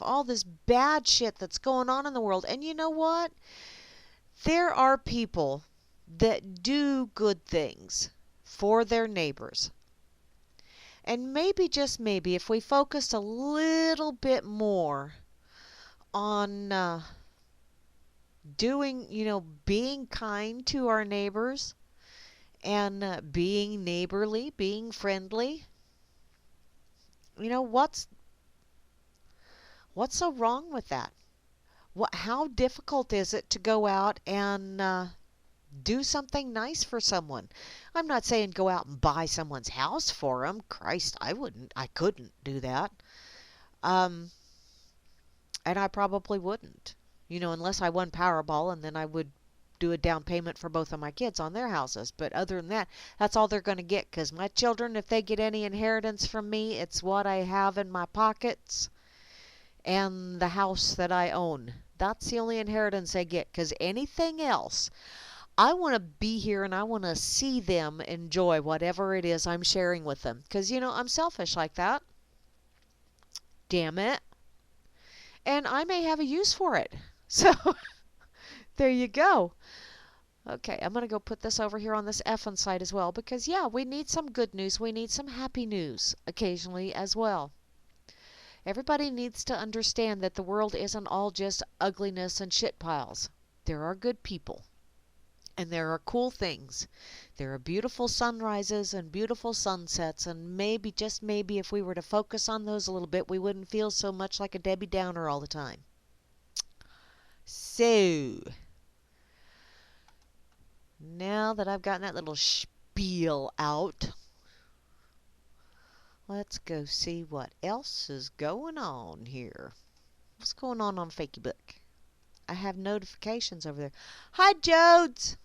all this bad shit that's going on in the world. And you know what? There are people that do good things for their neighbors. And maybe, just maybe, if we focused a little bit more on being kind to our neighbors and being neighborly, being friendly, what's so wrong with that? How difficult is it to go out and do something nice for someone? I'm not saying go out and buy someone's house for them. Christ, I couldn't do that. And I probably wouldn't, unless I won Powerball, and then I would do a down payment for both of my kids on their houses. But other than that, that's all they're going to get, because my children, if they get any inheritance from me, it's what I have in my pockets and the house that I own. That's the only inheritance they get, because anything else, I want to be here and I want to see them enjoy whatever it is I'm sharing with them. Because, I'm selfish like that. Damn it. And I may have a use for it. So, there you go. Okay, I'm going to go put this over here on this effing side as well. Because, yeah, we need some good news. We need some happy news occasionally as well. Everybody needs to understand that the world isn't all just ugliness and shit piles. There are good people. And there are cool things. There are beautiful sunrises and beautiful sunsets, and maybe, just maybe, if we were to focus on those a little bit, we wouldn't feel so much like a Debbie Downer all the time. So, now that I've gotten that little spiel out, let's go see what else is going on here. What's going on Facebook? I have notifications over there. Hi, Jodes.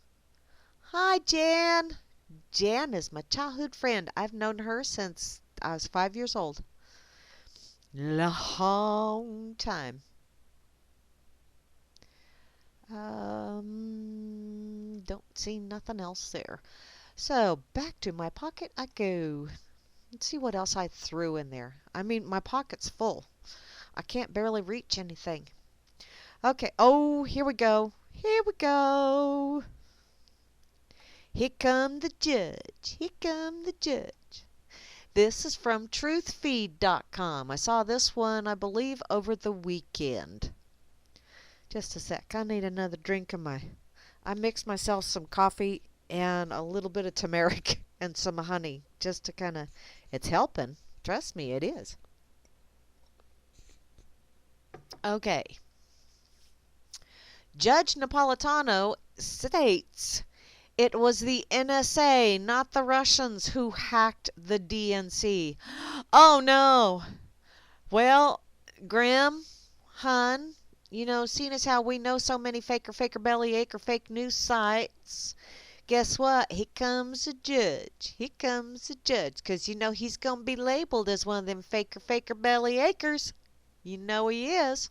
Hi, Jan. Jan is my childhood friend. I've known her since I was 5 years old. Long time. Don't see nothing else there. So, back to my pocket I go. Let's see what else I threw in there. I mean, my pocket's full. I can't barely reach anything. Okay. Oh, here we go. Here we go. Here come the judge. Here come the judge. This is from truthfeed.com. I saw this one, I believe, over the weekend. Just a sec. I need another drink of my... I mixed myself some coffee and a little bit of turmeric and some honey just to kind of It's helping. Trust me, it is. Okay. Judge Napolitano states it was the NSA, not the Russians, who hacked the DNC. Oh no. Well, Grim, hun, seeing as how we know so many faker bellyache fake news sites, guess what? Here comes a judge. Here comes a judge. Because he's going to be labeled as one of them faker bellyachers. You know he is.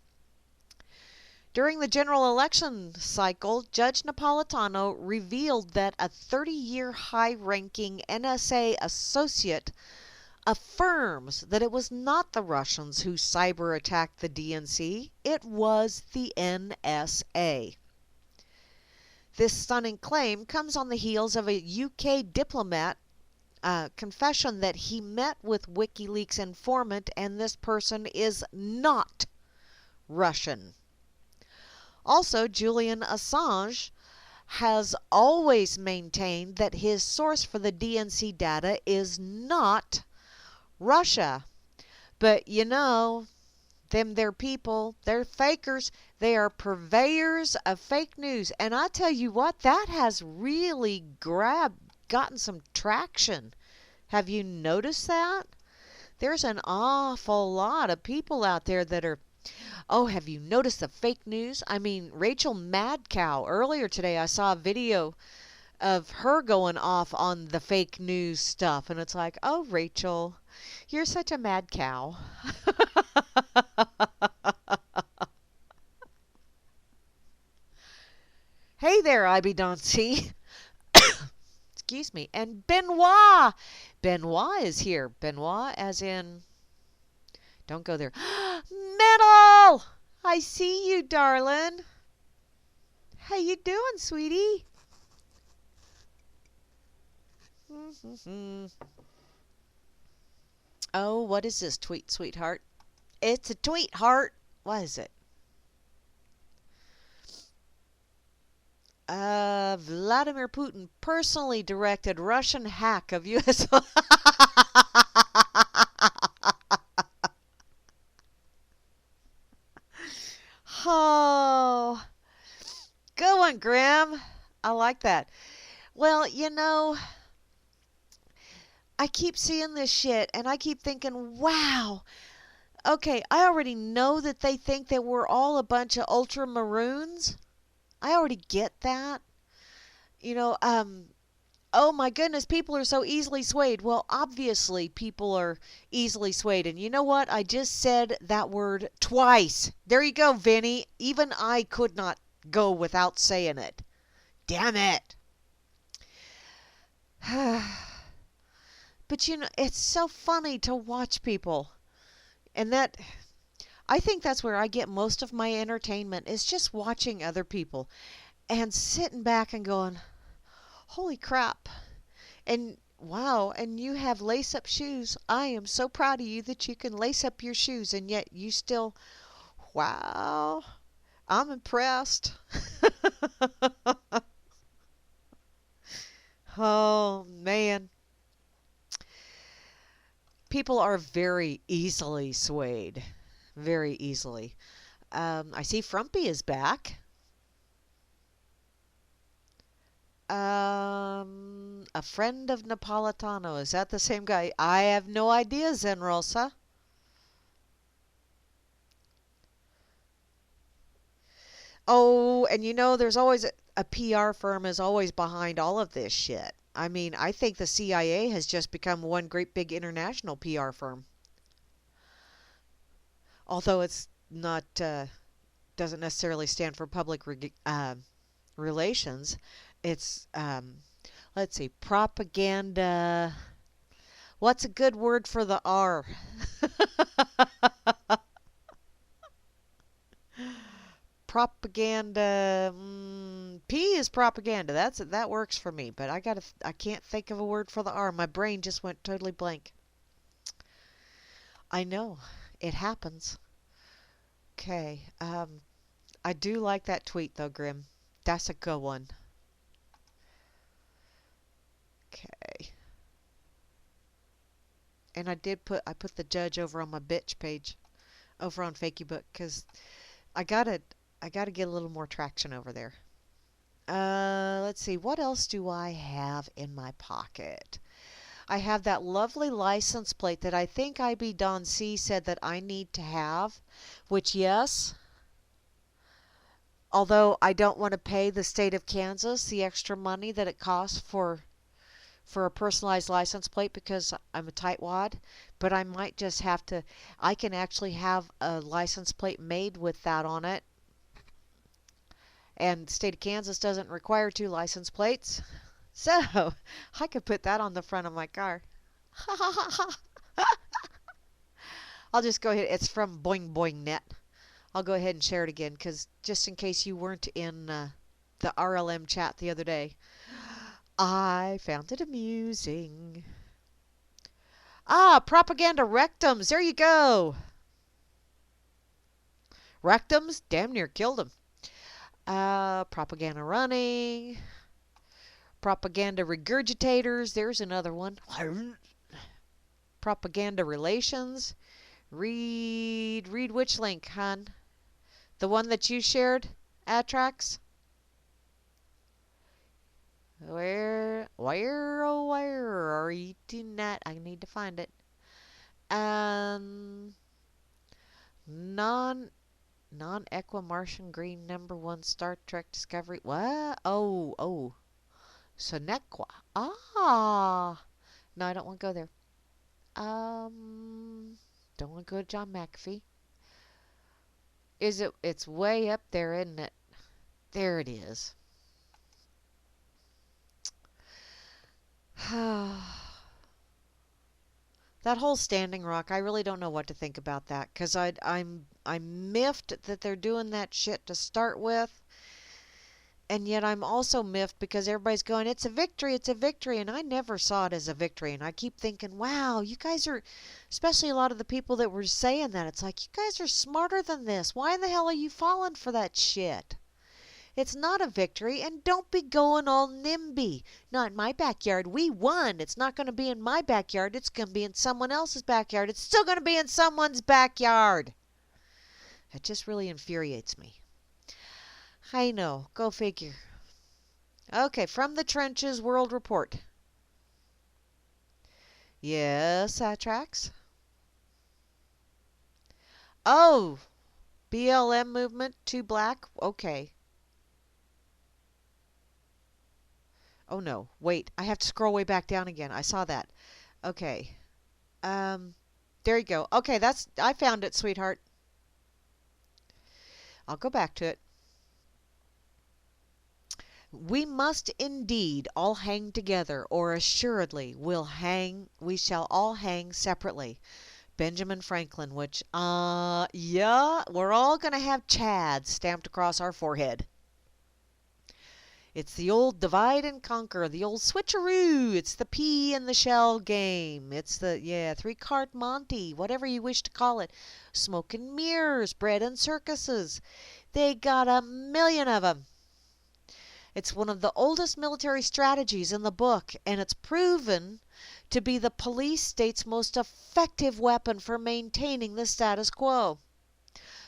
During the general election cycle, Judge Napolitano revealed that a 30-year high-ranking NSA associate affirms that it was not the Russians who cyber-attacked the DNC, it was the NSA. This stunning claim comes on the heels of a UK diplomat confession that he met with WikiLeaks informant and this person is not Russian. Also, Julian Assange has always maintained that his source for the DNC data is not Russia. But them their people, they're fakers. They are purveyors of fake news. And I tell you what, that has really gotten some traction. Have you noticed that? There's an awful lot of people out there that are, oh, have you noticed the fake news? I mean, Rachel Madcow, earlier today I saw a video of her going off on the fake news stuff. And it's like, oh, Rachel, you're such a mad cow. Hey there, Ivy Dauncey. Excuse me. And Benoit. Benoit is here. Benoit as in... Don't go there. Metal! I see you, darling. How you doing, sweetie? Oh, what is this tweet, sweetheart? It's a tweet, heart. What is it? Vladimir Putin personally directed Russian hack of U.S. Oh, good one, Graham. I like that. Well, I keep seeing this shit and I keep thinking, wow. Okay, I already know that they think that we're all a bunch of ultramaroons. I already get that. Oh my goodness, people are so easily swayed. Well, obviously people are easily swayed. And you know what? I just said that word twice. There you go, Vinny. Even I could not go without saying it. Damn it. But it's so funny to watch people. And I think that's where I get most of my entertainment is just watching other people and sitting back and going, holy crap. And wow, and you have lace-up shoes. I am so proud of you that you can lace up your shoes and yet you still, wow, I'm impressed. Oh, man. People are very easily swayed. Very easily. I see Frumpy is back. A friend of Napolitano. Is that the same guy? I have no idea, Zenrosa. Oh, and there's always a PR firm is always behind all of this shit. I mean, I think the CIA has just become one great big international PR firm. Although it's not, doesn't necessarily stand for public relations. It's, let's see, propaganda. What's a good word for the R? Propaganda. P is propaganda. That works for me. But I can't think of a word for the R. My brain just went totally blank. I know. It happens. Okay. I do like that tweet though, Grim. That's a good one. Okay. And I put the judge over on my bitch page over on Fakeybook because I gotta get a little more traction over there. Let's see, what else do I have in my pocket? I have that lovely license plate that I think IB Don C said that I need to have, which yes, although I don't want to pay the state of Kansas the extra money that it costs for a personalized license plate because I'm a tightwad, but I might just have to, I can actually have a license plate made with that on it. And the state of Kansas doesn't require 2 license plates. So, I could put that on the front of my car. I'll just go ahead. It's from Boing Boing Net. I'll go ahead and share it again because just in case you weren't in the RLM chat the other day, I found it amusing. Ah, propaganda rectums. There you go. Rectums damn near killed him. Propaganda running. Propaganda regurgitators. There's another one. Propaganda relations. Read which link, hon? The one that you shared, Atrax? Where are you tonight? I need to find it. Non-Equa-Martian Green #1 Star Trek Discovery. What? Oh. Sonequa. Ah. No, I don't want to go there. Don't want to go to John McAfee. Is it? It's way up there, isn't it? There it is. That whole Standing Rock, I really don't know what to think about that because I'm miffed that they're doing that shit to start with, and yet I'm also miffed because everybody's going, it's a victory, and I never saw it as a victory, and I keep thinking, wow, you guys are, especially a lot of the people that were saying that, it's like, you guys are smarter than this. Why in the hell are you falling for that shit? It's not a victory, and don't be going all NIMBY. Not in my backyard. We won. It's not going to be in my backyard. It's going to be in someone else's backyard. It's still going to be in someone's backyard. It just really infuriates me. I know. Go figure. Okay, from the trenches, World Report. Yes, Atrax. Oh, BLM movement, 2 black. Okay. Oh no, wait, I have to scroll way back down again. I saw that. Okay. There you go. Okay, I found it, sweetheart. I'll go back to it. We must indeed all hang together, or assuredly we shall all hang separately. Benjamin Franklin, which, yeah, we're all going to have Chad stamped across our forehead. It's the old divide and conquer, the old switcheroo. It's the pea in the shell game. It's the, 3-card Monty, whatever you wish to call it. Smoke and mirrors, bread and circuses. They got a million of them. It's one of the oldest military strategies in the book, and it's proven to be the police state's most effective weapon for maintaining the status quo.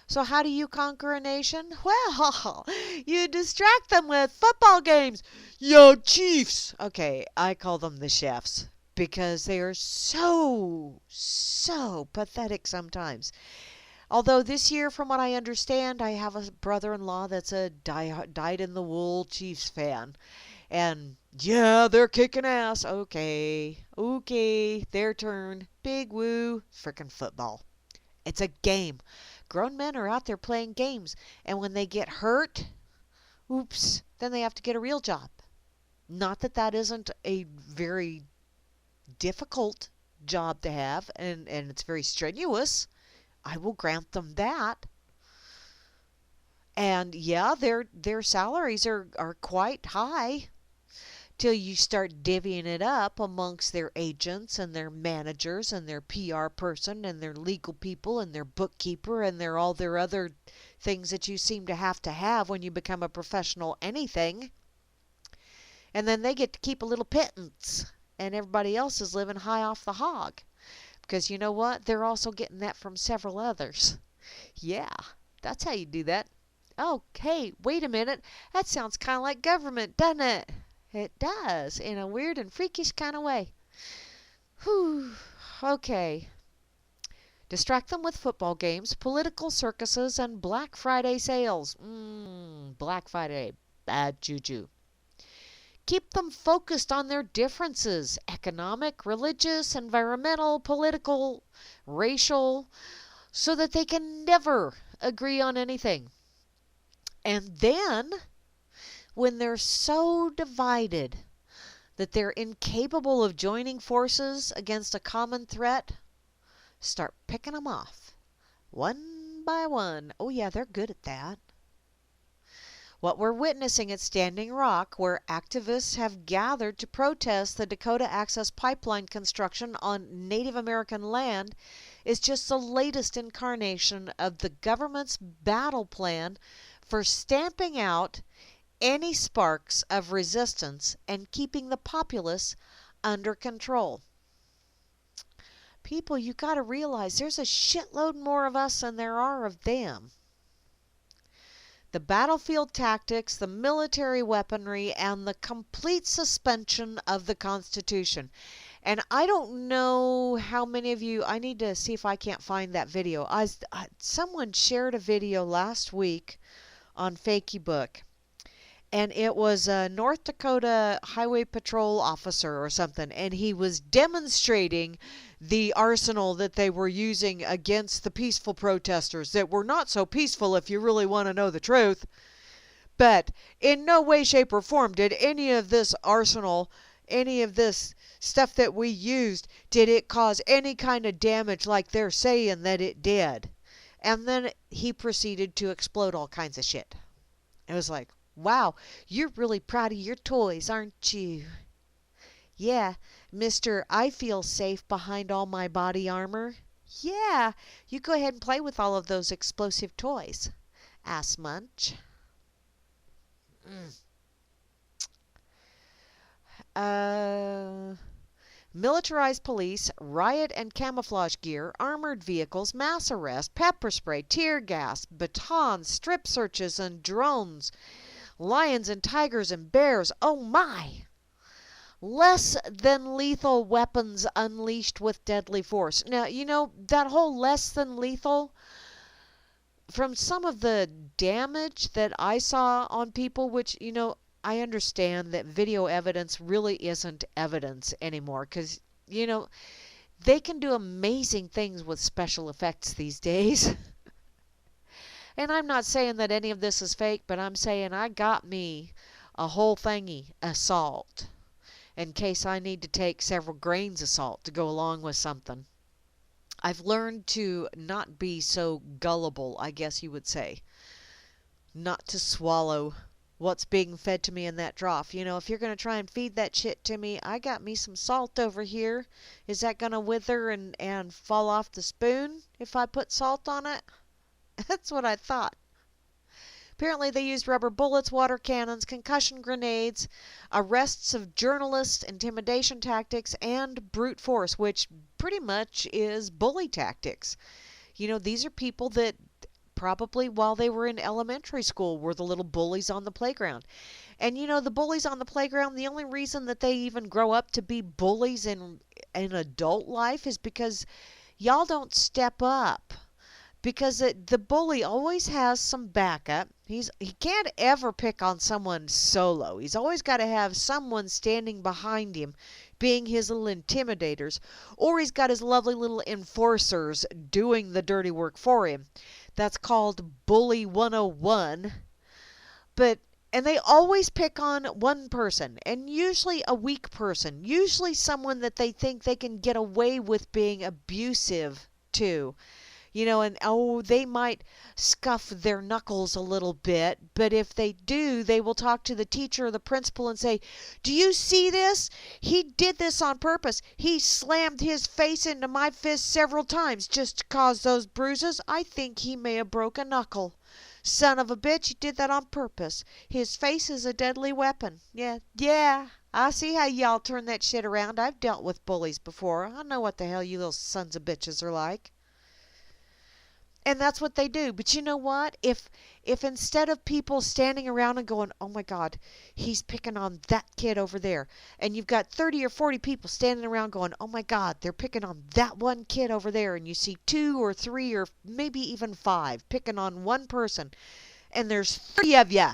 So how do you conquer a nation? Well, you distract them with football games. Yo, Chiefs! Okay, I call them the chefs because they are so pathetic sometimes. Although this year, from what I understand, I have a brother-in-law that's a dyed-in-the-wool Chiefs fan. And, yeah, they're kicking ass. Okay, their turn. Big woo. Frickin' football. It's a game. Grown men are out there playing games. And when they get hurt, oops, then they have to get a real job. Not that that isn't a very difficult job to have, and it's very strenuous. I will grant them that. And yeah, their salaries are quite high till you start divvying it up amongst their agents and their managers and their PR person and their legal people and their bookkeeper and all their other things that you seem to have when you become a professional anything. And then they get to keep a little pittance and everybody else is living high off the hog. Because you know what? They're also getting that from several others. Yeah, that's how you do that. Oh, hey, wait a minute. That sounds kind of like government, doesn't it? It does, in a weird and freakish kind of way. Whew. Okay. Distract them with football games, political circuses, and Black Friday sales. Black Friday. Bad juju. Keep them focused on their differences: economic, religious, environmental, political, racial, so that they can never agree on anything. And then, when they're so divided that they're incapable of joining forces against a common threat, start picking them off, one by one. Oh yeah, they're good at that. What we're witnessing at Standing Rock, where activists have gathered to protest the Dakota Access Pipeline construction on Native American land, is just the latest incarnation of the government's battle plan for stamping out any sparks of resistance and keeping the populace under control. People, you got to realize there's a shitload more of us than there are of them. The battlefield tactics, the military weaponry, and the complete suspension of the Constitution. And I don't know how many of you, I need to see if I can't find that video. Someone shared a video last week on Facebook, and it was a North Dakota Highway Patrol officer or something, and he was demonstrating the arsenal that they were using against the peaceful protesters that were not so peaceful, if you really want to know the truth. But in no way, shape, or form did any of this arsenal, any of this stuff that we used, did it cause any kind of damage like they're saying that it did. And then he proceeded to explode all kinds of shit. It was like, wow, you're really proud of your toys, aren't you? Yeah, Mr. I feel safe behind all my body armor. Yeah, you go ahead and play with all of those explosive toys. Ass munch. Militarized police, riot and camouflage gear, armored vehicles, mass arrest, pepper spray, tear gas, batons, strip searches, and drones. Lions and tigers and bears. Oh my! Less than lethal weapons unleashed with deadly force. Now, you know, that whole less than lethal, from some of the damage that I saw on people, which, you know, I understand that video evidence really isn't evidence anymore because, you know, they can do amazing things with special effects these days. And I'm not saying that any of this is fake, but I'm saying I got me a whole thingy of salt in case I need to take several grains of salt to go along with something. I've learned to not be so gullible, I guess you would say. Not to swallow what's being fed to me in that trough. You know, if you're going to try and feed that shit to me, I got me some salt over here. Is that going to wither and fall off the spoon if I put salt on it? That's what I thought. Apparently they used rubber bullets, water cannons, concussion grenades, arrests of journalists, intimidation tactics, and brute force, which pretty much is bully tactics. You know, these are people that probably while they were in elementary school were the little bullies on the playground. And you know, the bullies on the playground, the only reason that they even grow up to be bullies in adult life is because y'all don't step up. Because the bully always has some backup. He can't ever pick on someone solo. He's always got to have someone standing behind him, being his little intimidators, or he's got his lovely little enforcers doing the dirty work for him. That's called Bully 101. And they always pick on one person, and usually a weak person, usually someone that they think they can get away with being abusive to. You know, and they might scuff their knuckles a little bit, but if they do, they will talk to the teacher or the principal and say, "Do you see this? He did this on purpose. He slammed his face into my fist several times just to cause those bruises. I think he may have broke a knuckle. Son of a bitch, he did that on purpose. His face is a deadly weapon." Yeah. I see how y'all turn that shit around. I've dealt with bullies before. I know what the hell you little sons of bitches are like. And that's what they do. But you know what? If instead of people standing around and going, "Oh my God, he's picking on that kid over there," and you've got 30 or 40 people standing around going, "Oh my God, they're picking on that one kid over there," and you see 2 or 3 or maybe even 5 picking on one person, and there's 30 of you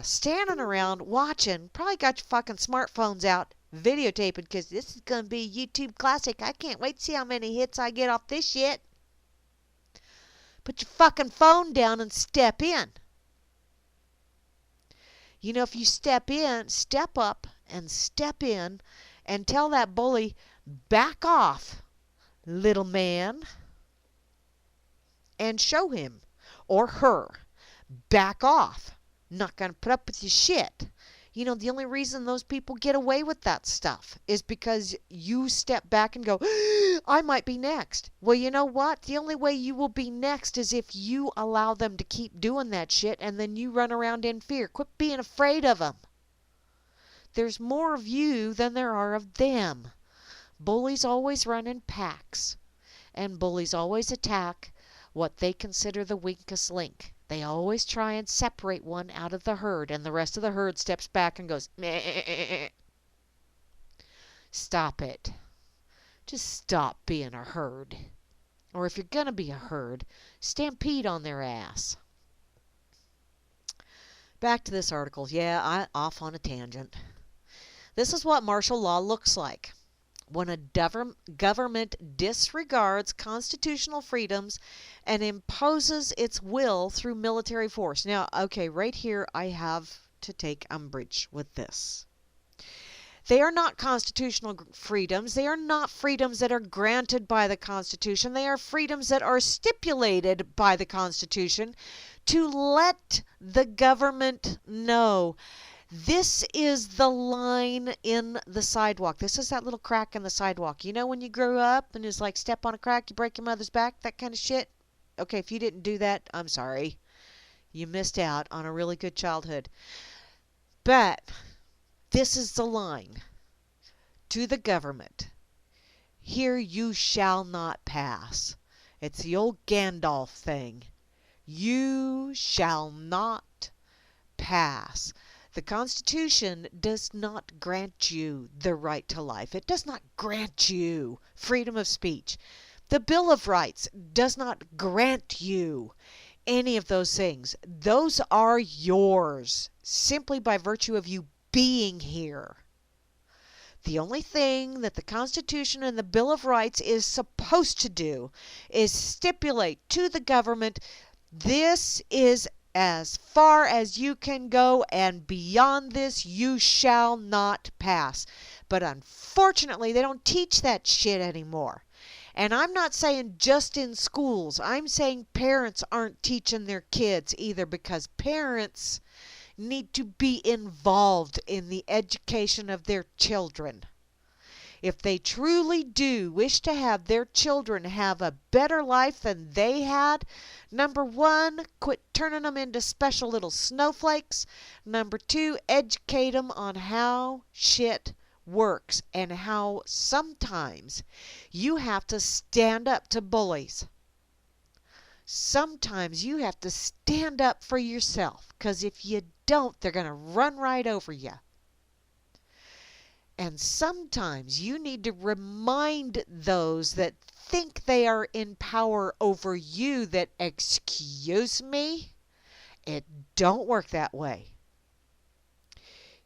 standing around watching, probably got your fucking smartphones out videotaping, because this is going to be a YouTube classic. I can't wait to see how many hits I get off this shit. Put your fucking phone down and step in. You know, if you step up and step in and tell that bully, "Back off, little man," and show him or her, "Back off. Not going to put up with your shit." You know, the only reason those people get away with that stuff is because you step back and go, "I might be next." Well, you know what? The only way you will be next is if you allow them to keep doing that shit, and then you run around in fear. Quit being afraid of them. There's more of you than there are of them. Bullies always run in packs, and bullies always attack what they consider the weakest link. They always try and separate one out of the herd, and the rest of the herd steps back and goes, "Meh." Stop it. Just stop being a herd. Or if you're going to be a herd, stampede on their ass. Back to this article. Yeah, I'm off on a tangent. This is what martial law looks like. When a government disregards constitutional freedoms and imposes its will through military force. Now, okay, right here I have to take umbrage with this. They are not constitutional freedoms. They are not freedoms that are granted by the Constitution. They are freedoms that are stipulated by the Constitution to let the government know, this is the line in the sidewalk. This is that little crack in the sidewalk. You know when you grew up and it's like step on a crack, you break your mother's back, that kind of shit? Okay, if you didn't do that, I'm sorry. You missed out on a really good childhood. But this is the line to the government. Here you shall not pass. It's the old Gandalf thing. You shall not pass. The Constitution does not grant you the right to life. It does not grant you freedom of speech. The Bill of Rights does not grant you any of those things. Those are yours simply by virtue of you being here. The only thing that the Constitution and the Bill of Rights is supposed to do is stipulate to the government, this is as far as you can go, and beyond this you shall not pass. But unfortunately, they don't teach that shit anymore. And I'm not saying just in schools. I'm saying parents aren't teaching their kids either, because parents need to be involved in the education of their children. If they truly do wish to have their children have a better life than they had, number one, quit turning them into special little snowflakes. Number two, educate them on how shit works and how sometimes you have to stand up to bullies. Sometimes you have to stand up for yourself, because if you don't, they're going to run right over you. And sometimes you need to remind those that think they are in power over you that, excuse me, it don't work that way.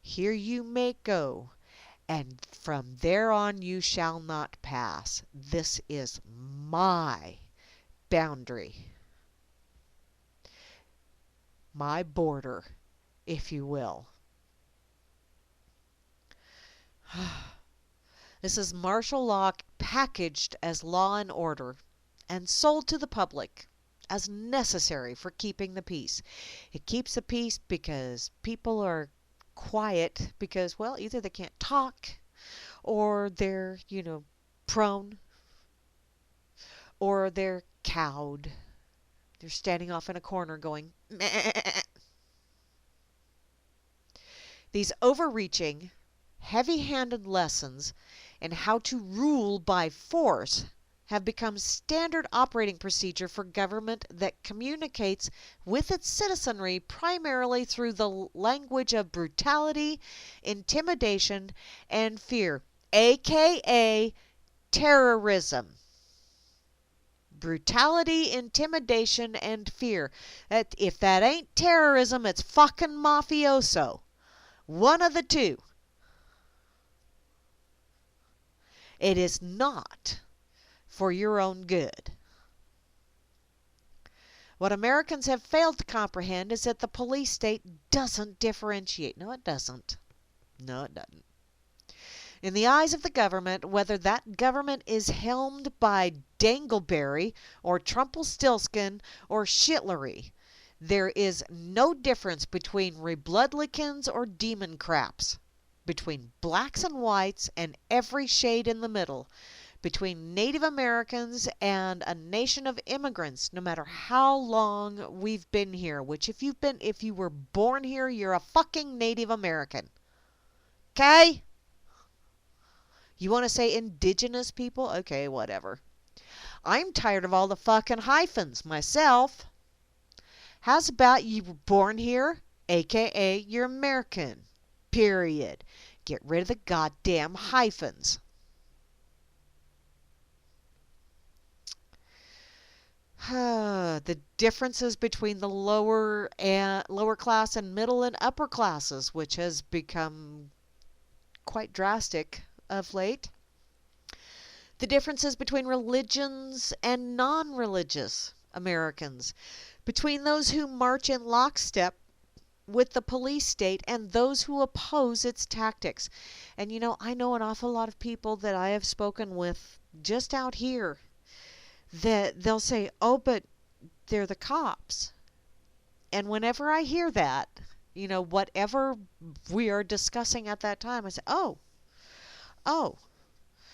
Here you may go, and from there on you shall not pass. This is my boundary. My border, if you will. This is martial law packaged as law and order and sold to the public as necessary for keeping the peace. It keeps the peace because people are quiet because, well, either they can't talk or they're, prone or they're cowed. They're standing off in a corner going, meh. These overreaching, heavy-handed lessons in how to rule by force have become standard operating procedure for government that communicates with its citizenry primarily through the language of brutality, intimidation, and fear, aka terrorism. Brutality, intimidation, and fear. If that ain't terrorism, it's fucking mafioso. One of the two. It is not for your own good. What Americans have failed to comprehend is that the police state doesn't differentiate. No, it doesn't. No, it doesn't. In the eyes of the government, whether that government is helmed by Dangleberry or Trumpelstiltskin or Shitlery, there is no difference between Rebloodlikins or demon craps, between blacks and whites and every shade in the middle, between Native Americans and a nation of immigrants, no matter how long we've been here, which if you were born here, you're a fucking Native American. Okay? You want to say indigenous people? Okay, whatever. I'm tired of all the fucking hyphens myself. How's about you were born here, aka you're American. Period. Get rid of the goddamn hyphens. The differences between the lower class and middle and upper classes, which has become quite drastic of late. The differences between religions and non-religious Americans, between those who march in lockstep with the police state and those who oppose its tactics. And I know an awful lot of people that I have spoken with just out here that they'll say, oh, but they're the cops. And whenever I hear that, whatever we are discussing at that time, I say, oh,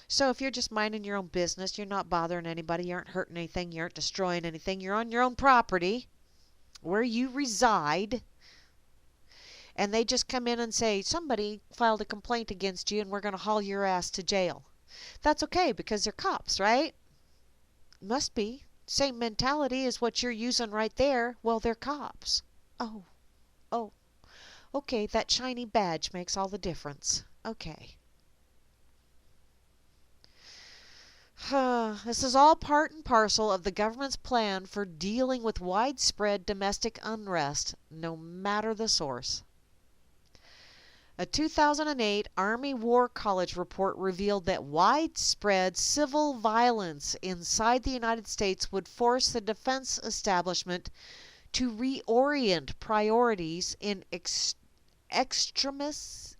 so if you're just minding your own business, you're not bothering anybody, you aren't hurting anything, you aren't destroying anything, you're on your own property where you reside, and they just come in and say, somebody filed a complaint against you and we're going to haul your ass to jail. That's okay because they're cops, right? Must be. Same mentality as what you're using right there. Well, they're cops. Oh, okay, that shiny badge makes all the difference. Okay. This is all part and parcel of the government's plan for dealing with widespread domestic unrest, no matter the source. A 2008 Army War College report revealed that widespread civil violence inside the United States would force the defense establishment to reorient priorities in extremis.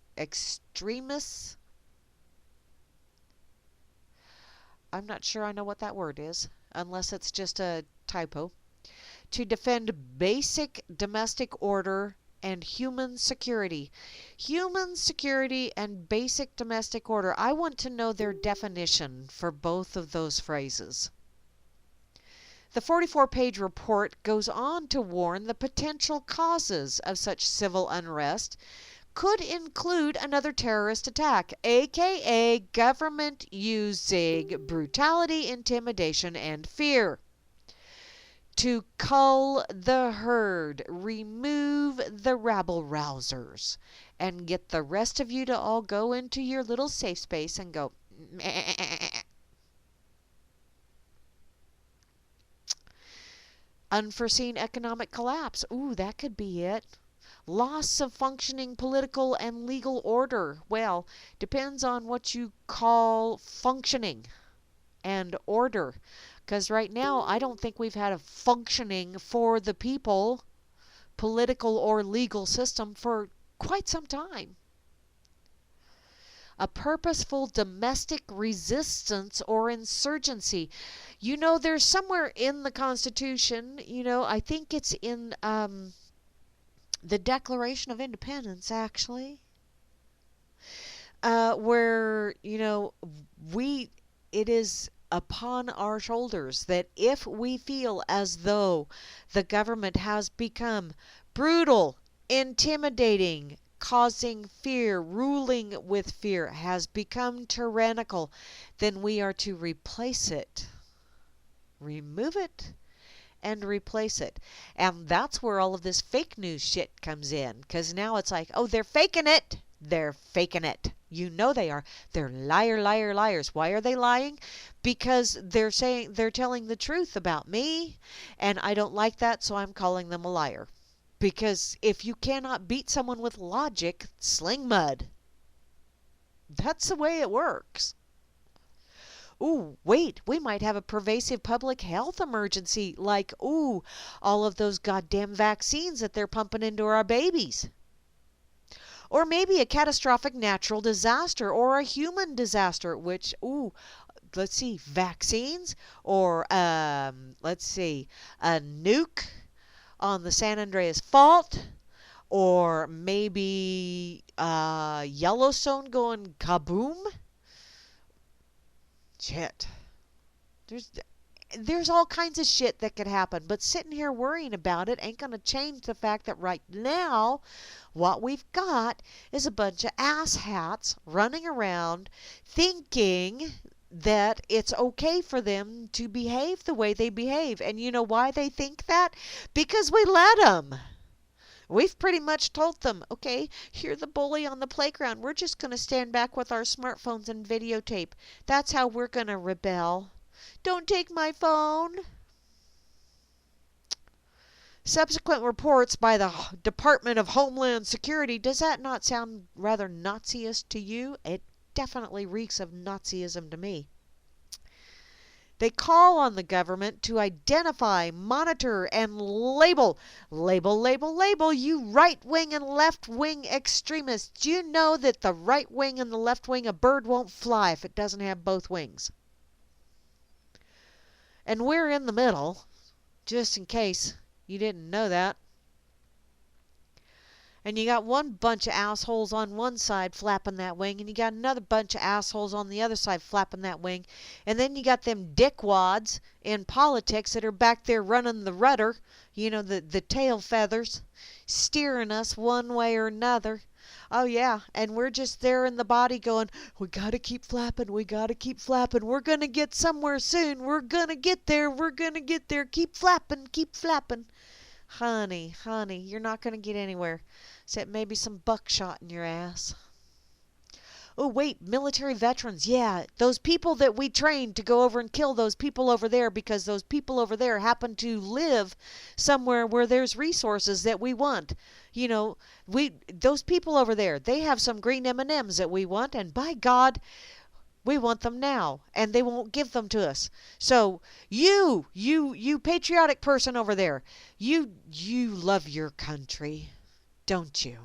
I'm not sure I know what that word is, unless it's just a typo. To defend basic domestic order and human security. Human security and basic domestic order. I want to know their definition for both of those phrases. The 44-page report goes on to warn the potential causes of such civil unrest could include another terrorist attack, aka government using brutality, intimidation, and fear to cull the herd, remove the rabble-rousers, and get the rest of you to all go into your little safe space and go, meh. Unforeseen economic collapse. Ooh, that could be it. Loss of functioning political and legal order. Well, depends on what you call functioning and order. Because right now, I don't think we've had a functioning for the people, political or legal system for quite some time. A purposeful domestic resistance or insurgency. There's somewhere in the Constitution, I think it's in the Declaration of Independence, actually, where, it is upon our shoulders that if we feel as though the government has become brutal, intimidating, causing fear, ruling with fear, has become tyrannical, then we are to replace it. Remove it and replace it. And that's where all of this fake news shit comes in. Because now it's like, oh, they're faking it. They're faking it. You know they are. They're liars. Why are they lying? Because they're telling the truth about me. And I don't like that, so I'm calling them a liar. Because if you cannot beat someone with logic, sling mud. That's the way it works. Ooh, wait, we might have a pervasive public health emergency like, ooh, all of those goddamn vaccines that they're pumping into our babies. Or maybe a catastrophic natural disaster or a human disaster, which, ooh, let's see, vaccines or, let's see, a nuke on the San Andreas Fault, or maybe Yellowstone going kaboom. Shit. There's all kinds of shit that could happen, but sitting here worrying about it ain't going to change the fact that right now what we've got is a bunch of asshats running around thinking that it's okay for them to behave the way they behave. And you know why they think that? Because we let them. We've pretty much told them, okay, you're the bully on the playground. We're just going to stand back with our smartphones and videotape. That's how we're going to rebel. Don't take my phone. Subsequent reports by the Department of Homeland Security, does that not sound rather Naziist to you? It definitely reeks of Nazism to me. They call on the government to identify, monitor, and label, you right-wing and left-wing extremists. Do you know that the right wing and the left wing, a bird won't fly if it doesn't have both wings? And we're in the middle, just in case you didn't know that. And you got one bunch of assholes on one side flapping that wing, and you got another bunch of assholes on the other side flapping that wing. And then you got them dickwads in politics that are back there running the rudder, you know, the tail feathers, steering us one way or another. Oh, yeah, and we're just there in the body going, we got to keep flapping, we got to keep flapping. We're going to get somewhere soon. We're going to get there. We're going to get there. Keep flapping, keep flapping. Honey, you're not going to get anywhere. Except maybe some buckshot in your ass. Oh, wait, military veterans. Yeah, those people that we trained to go over and kill those people over there because those people over there happen to live somewhere where there's resources that we want. You know, those people over there, they have some green M&Ms that we want, and by God, we want them now, and they won't give them to us. So you patriotic person over there, you love your country, don't you?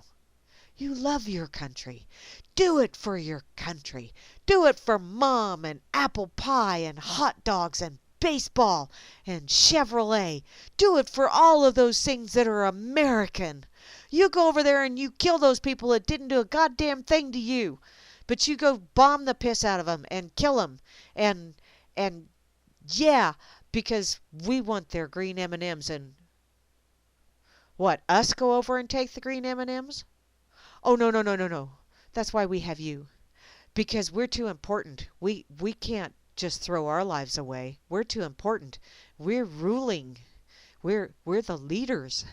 You love your country. Do it for your country. Do it for Mom and apple pie and hot dogs and baseball and Chevrolet. Do it for all of those things that are American. You go over there and you kill those people that didn't do a goddamn thing to you. But you go bomb the piss out of them and kill them. And yeah, because we want their green M&Ms. And what, us go over and take the green M&Ms? Oh, no. That's why we have you. Because we're too important. We can't just throw our lives away. We're too important. We're ruling. We're the leaders.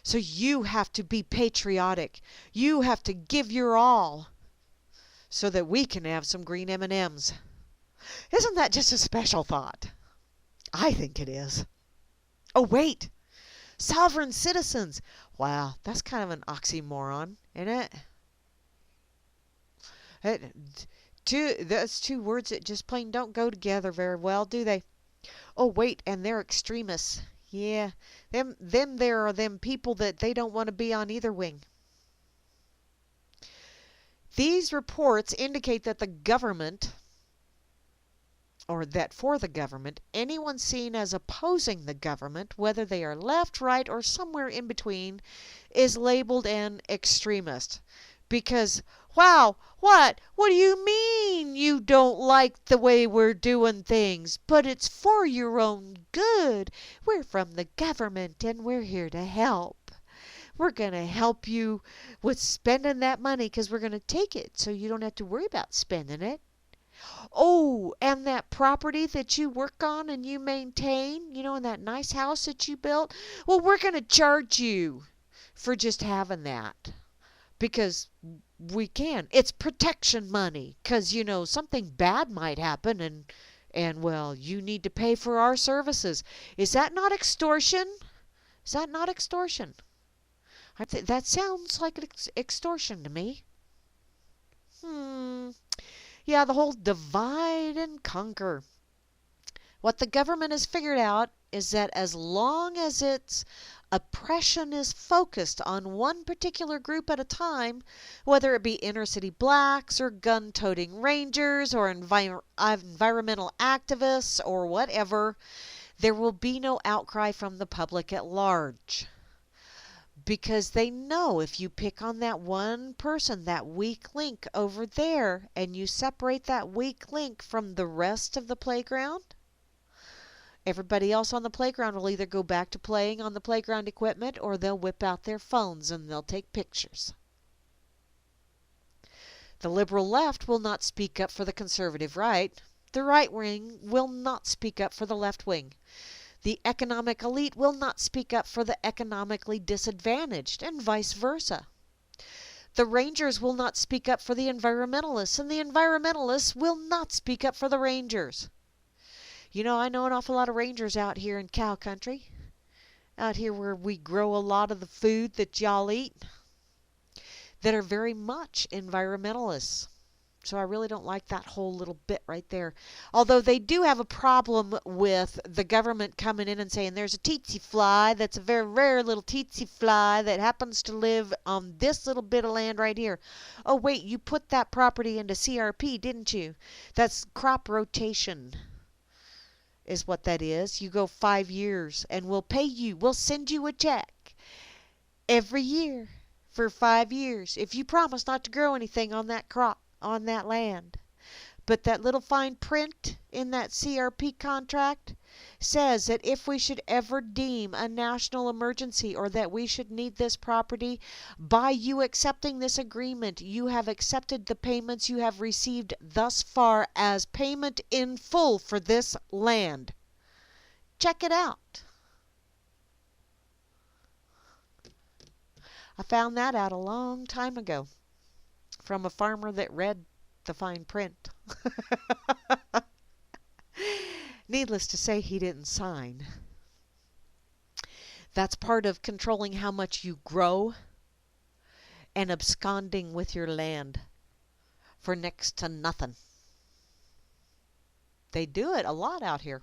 So you have to be patriotic. You have to give your all so that we can have some green M&Ms. Isn't that just a special thought? I think it is. Oh, wait. Sovereign citizens. Wow, that's kind of an oxymoron, isn't it? That's two words that just plain don't go together very well, do they? Oh, wait, and they're extremists. Yeah, there are them people that they don't want to be on either wing. These reports indicate that the government, or that for the government, anyone seen as opposing the government, whether they are left, right, or somewhere in between, is labeled an extremist. Because, wow, what? What do you mean you don't like the way we're doing things? But it's for your own good. We're from the government and we're here to help. We're going to help you with spending that money because we're going to take it so you don't have to worry about spending it. Oh, and that property that you work on and you maintain, and that nice house that you built, well, we're going to charge you for just having that because we can. It's protection money because, something bad might happen and well, you need to pay for our services. Is that not extortion? Is that not extortion? That sounds like extortion to me. Yeah, the whole divide and conquer. What the government has figured out is that as long as its oppression is focused on one particular group at a time, whether it be inner city blacks or gun-toting rangers or environmental activists or whatever, there will be no outcry from the public at large. Because they know if you pick on that one person, that weak link over there, and you separate that weak link from the rest of the playground, everybody else on the playground will either go back to playing on the playground equipment or they'll whip out their phones and they'll take pictures. The liberal left will not speak up for the conservative right. The right wing will not speak up for the left wing. The economic elite will not speak up for the economically disadvantaged, and vice versa. The rangers will not speak up for the environmentalists, and the environmentalists will not speak up for the rangers. I know an awful lot of rangers out here in cow country, out here where we grow a lot of the food that y'all eat, that are very much environmentalists. So I really don't like that whole little bit right there. Although they do have a problem with the government coming in and saying there's a tsetse fly that's a very rare little tsetse fly that happens to live on this little bit of land right here. Oh, wait, you put that property into CRP, didn't you? That's crop rotation is what that is. You go 5 years and we'll pay you. We'll send you a check every year for 5 years if you promise not to grow anything on that crop, on that land. But that little fine print in that CRP contract says that if we should ever deem a national emergency or that we should need this property, by you accepting this agreement, you have accepted the payments you have received thus far as payment in full for this land. Check it out. I found that out a long time ago from a farmer that read the fine print. Needless to say, he didn't sign. That's part of controlling how much you grow and absconding with your land for next to nothing. They do it a lot out here.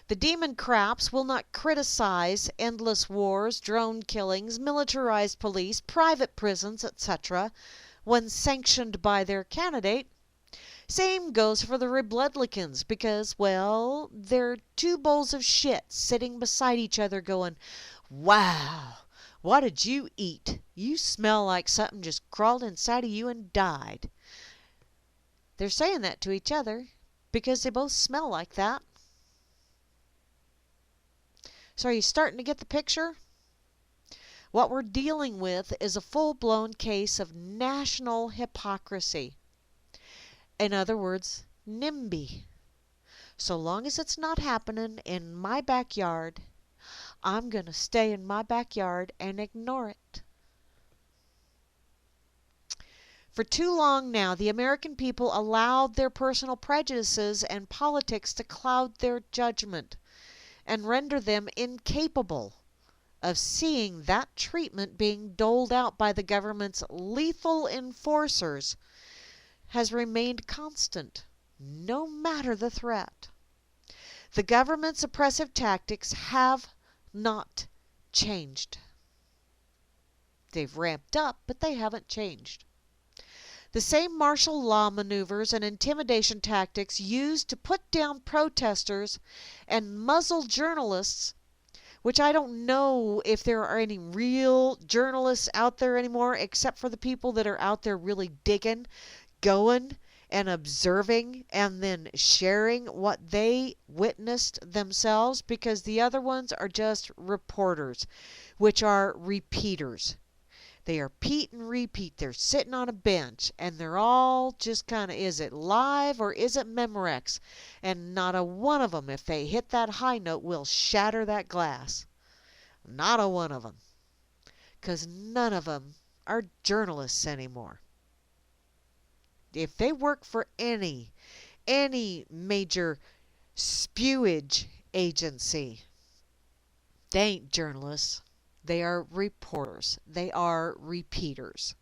The demon craps will not criticize endless wars, drone killings, militarized police, private prisons, etc. when sanctioned by their candidate. Same goes for the Republicans because, well, they're two bowls of shit sitting beside each other going, "Wow, what did you eat? You smell like something just crawled inside of you and died." They're saying that to each other because they both smell like that. So are you starting to get the picture? What we're dealing with is a full-blown case of national hypocrisy. In other words, NIMBY. So long as it's not happening in my backyard, I'm going to stay in my backyard and ignore it. For too long now, the American people allowed their personal prejudices and politics to cloud their judgment and render them incapable of seeing that treatment being doled out by the government's lethal enforcers has remained constant, no matter the threat. The government's oppressive tactics have not changed. They've ramped up, but they haven't changed. The same martial law maneuvers and intimidation tactics used to put down protesters and muzzle journalists, which I don't know if there are any real journalists out there anymore except for the people that are out there really digging, going, and observing and then sharing what they witnessed themselves, because the other ones are just reporters, which are repeaters. They are Pete and repeat. They're sitting on a bench and they're all just kind of, is it live or is it Memorex? And not a one of them, if they hit that high note, will shatter that glass. Not a one of them. Because none of them are journalists anymore. If they work for any major spewage agency, they ain't journalists. They are reporters. They are repeaters.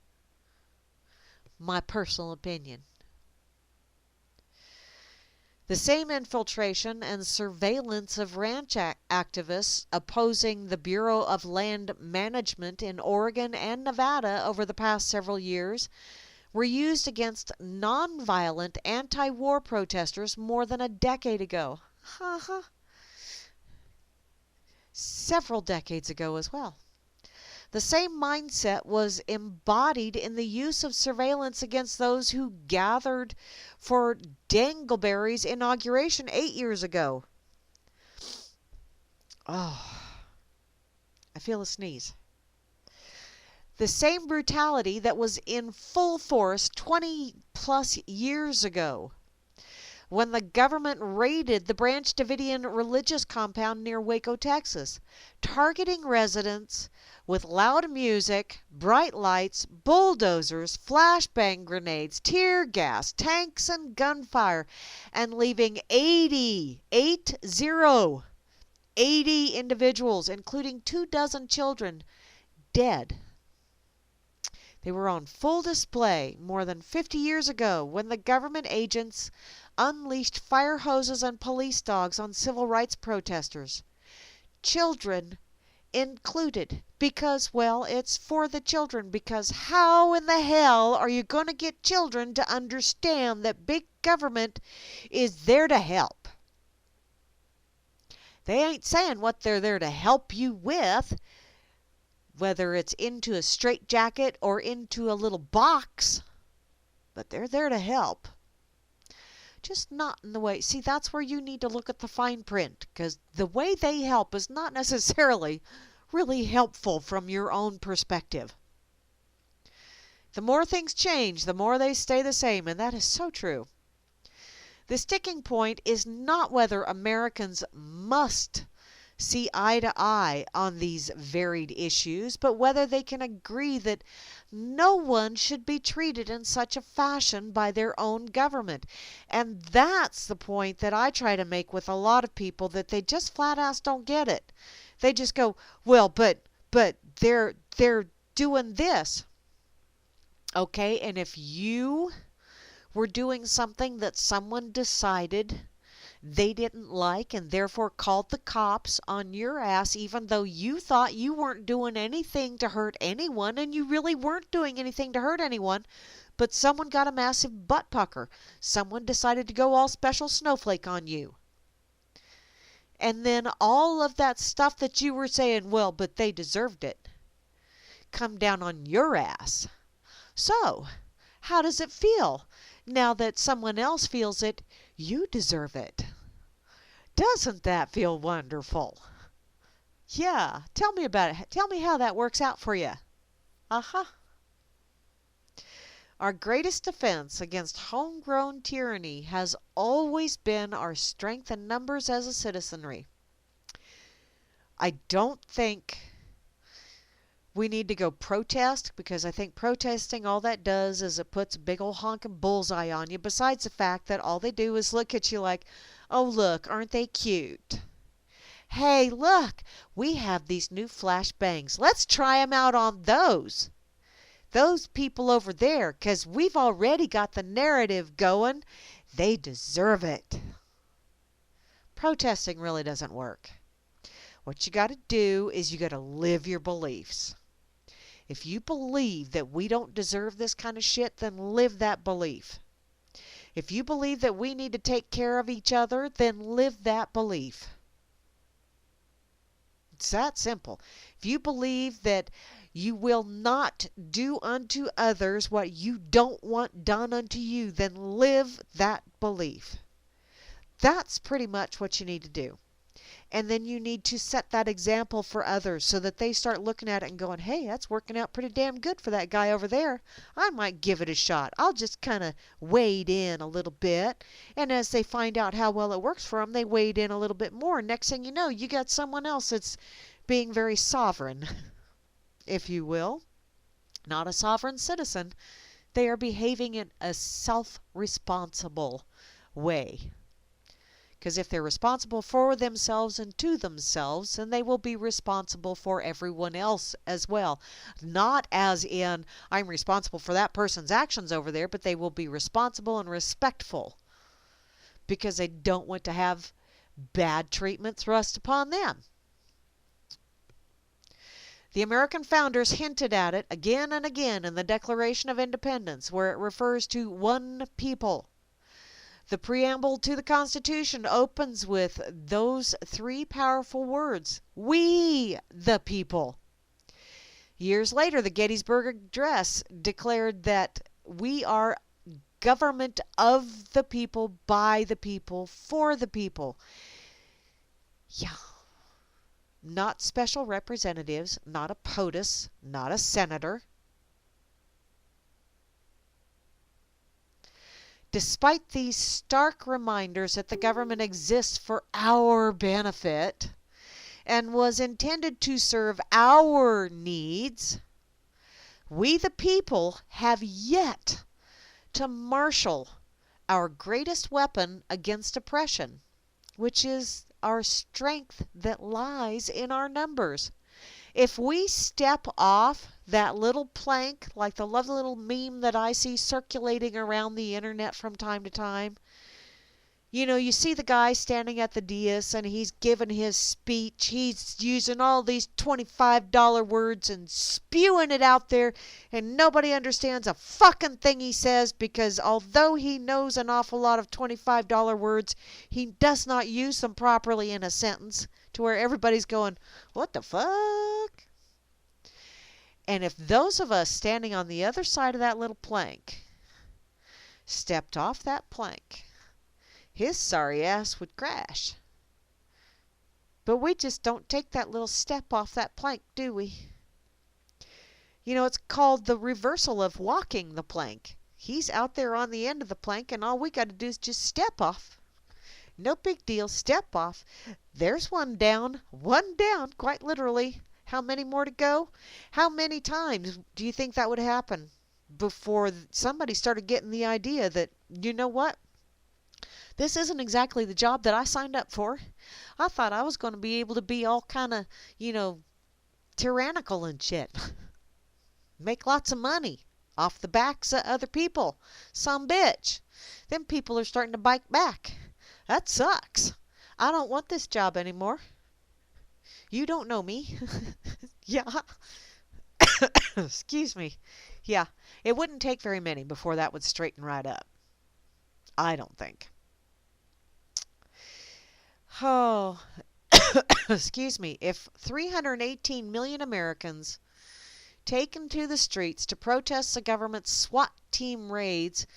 My personal opinion. The same infiltration and surveillance of ranch activists opposing the Bureau of Land Management in Oregon and Nevada over the past several years were used against nonviolent anti-war protesters more than a decade ago. Several decades ago as well. The same mindset was embodied in the use of surveillance against those who gathered for Dangleberry's inauguration 8 years ago. Oh, I feel a sneeze. The same brutality that was in full force 20 plus years ago, when the government raided the Branch Davidian religious compound near Waco, Texas, targeting residents with loud music, bright lights, bulldozers, flashbang grenades, tear gas, tanks, and gunfire, and leaving 80 individuals, including 24 children, dead. They were on full display more than 50 years ago when the government agents unleashed fire hoses and police dogs on civil rights protesters. Children included, because, well, it's for the children, because how in the hell are you going to get children to understand that big government is there to help? They ain't saying what they're there to help you with, whether it's into a straitjacket or into a little box, but they're there to help. Just not in the way. See, that's where you need to look at the fine print, because the way they help is not necessarily really helpful from your own perspective. The more things change, the more they stay the same, and that is so true. The sticking point is not whether Americans must see eye to eye on these varied issues, but whether they can agree that no one should be treated in such a fashion by their own government. And that's the point that I try to make with a lot of people, that they just flat ass don't get it. They just go, well, but they're doing this. Okay, and if you were doing something that someone decided they didn't like and therefore called the cops on your ass, even though you thought you weren't doing anything to hurt anyone, and you really weren't doing anything to hurt anyone, but someone got a massive butt pucker. Someone decided to go all special snowflake on you. And then all of that stuff that you were saying, well, but they deserved it, come down on your ass. So, how does it feel now that someone else feels it? You deserve it. Doesn't that feel wonderful? Yeah, tell me about it. Tell me how that works out for you. Our greatest defense against homegrown tyranny has always been our strength in numbers as a citizenry. I don't think we need to go protest, because I think protesting, all that does is it puts a big old honking bullseye on you, besides the fact that all they do is look at you like, oh look, aren't they cute? Hey, look, we have these new flashbangs. Let's try them out on those people over there, because we've already got the narrative going. They deserve it. Protesting really doesn't work. What you got to do is you got to live your beliefs. If you believe that we don't deserve this kind of shit, then live that belief. If you believe that we need to take care of each other, then live that belief. It's that simple. If you believe that you will not do unto others what you don't want done unto you, then live that belief. That's pretty much what you need to do. And then you need to set that example for others so that they start looking at it and going, hey, that's working out pretty damn good for that guy over there. I might give it a shot. I'll just kind of wade in a little bit. And as they find out how well it works for them, they wade in a little bit more. Next thing you know, you got someone else that's being very sovereign, if you will. Not a sovereign citizen. They are behaving in a self-responsible way. Because if they're responsible for themselves and to themselves, then they will be responsible for everyone else as well. Not as in, I'm responsible for that person's actions over there, but they will be responsible and respectful. Because they don't want to have bad treatment thrust upon them. The American founders hinted at it again and again in the Declaration of Independence, where it refers to one people. The preamble to the Constitution opens with those three powerful words, we the people. Years later, the Gettysburg Address declared that we are government of the people, by the people, for the people. Yeah. Not special representatives, not a POTUS, not a senator. Despite these stark reminders that the government exists for our benefit and was intended to serve our needs, we the people have yet to marshal our greatest weapon against oppression, which is our strength that lies in our numbers. If we step off that little plank, like the lovely little meme that I see circulating around the internet from time to time, you know, you see the guy standing at the dais and he's giving his speech. He's using all these $25 words and spewing it out there, and nobody understands a fucking thing he says because although he knows an awful lot of $25 words, he does not use them properly in a sentence to where everybody's going, what the fuck? And if those of us standing on the other side of that little plank stepped off that plank, his sorry ass would crash. But we just don't take that little step off that plank, do we? You know, it's called the reversal of walking the plank. He's out there on the end of the plank, and all we got to do is just step off. No big deal, step off. There's one down, quite literally. How many more to go? How many times do you think that would happen before somebody started getting the idea that, you know what? This isn't exactly the job that I signed up for. I thought I was going to be able to be all kind of, you know, tyrannical and shit. Make lots of money off the backs of other people. Some bitch. Then people are starting to bite back. That sucks. I don't want this job anymore. You don't know me. Yeah. Excuse me. Yeah. It wouldn't take very many before that would straighten right up. I don't think. Oh, excuse me. If 318 million Americans taken to the streets to protest the government's SWAT team raids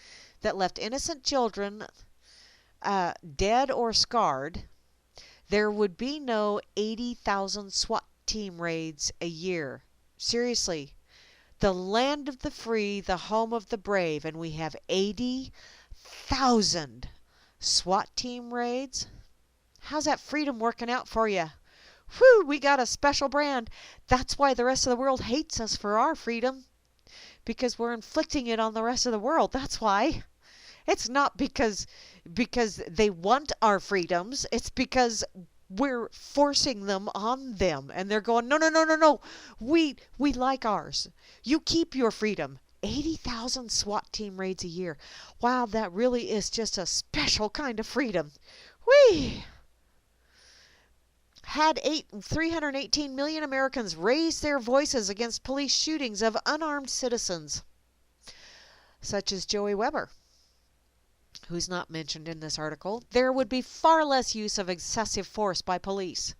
that left innocent children dead or scarred, there would be no 80,000 SWAT team raids a year. Seriously, the land of the free, the home of the brave, and we have 80,000 SWAT team raids? How's that freedom working out for you? Whew, we got a special brand. That's why the rest of the world hates us for our freedom. Because we're inflicting it on the rest of the world. That's why. It's not because they want our freedoms. It's because we're forcing them on them. And they're going, no, no, no, no, no. We like ours. You keep your freedom. 80,000 SWAT team raids a year. Wow, that really is just a special kind of freedom. Whee! Had 318 million Americans raised their voices against police shootings of unarmed citizens, such as Joey Weber, who's not mentioned in this article, there would be far less use of excessive force by police.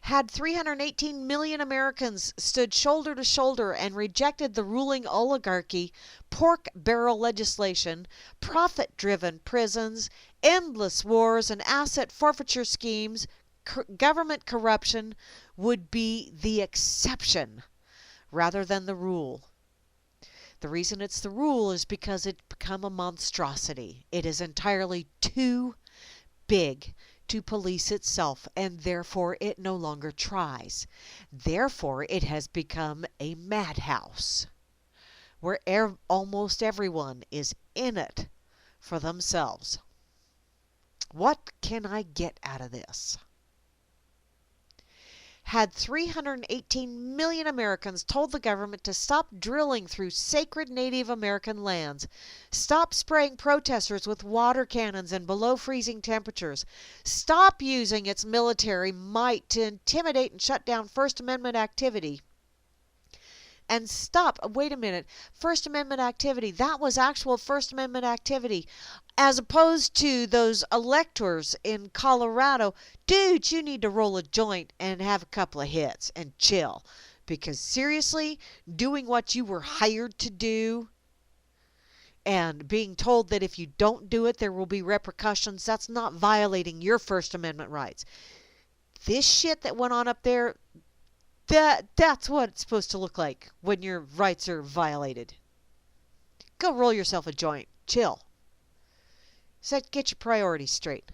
Had 318 million Americans stood shoulder to shoulder and rejected the ruling oligarchy, pork barrel legislation, profit-driven prisons, endless wars, and asset forfeiture schemes, government corruption would be the exception rather than the rule. The reason it's the rule is because it's become a monstrosity. It is entirely too big to police itself, and therefore it no longer tries. Therefore, it has become a madhouse where almost everyone is in it for themselves. What can I get out of this? Had 318 million Americans told the government to stop drilling through sacred Native American lands, stop spraying protesters with water cannons and below freezing temperatures, stop using its military might to intimidate and shut down First Amendment activity, and stop, wait a minute, First Amendment activity, that was actual First Amendment activity, as opposed to those electors in Colorado. Dude, you need to roll a joint and have a couple of hits and chill. Because seriously, doing what you were hired to do and being told that if you don't do it, there will be repercussions, that's not violating your First Amendment rights. This shit that went on up there, that's what it's supposed to look like when your rights are violated. Go roll yourself a joint. Chill. Get your priorities straight.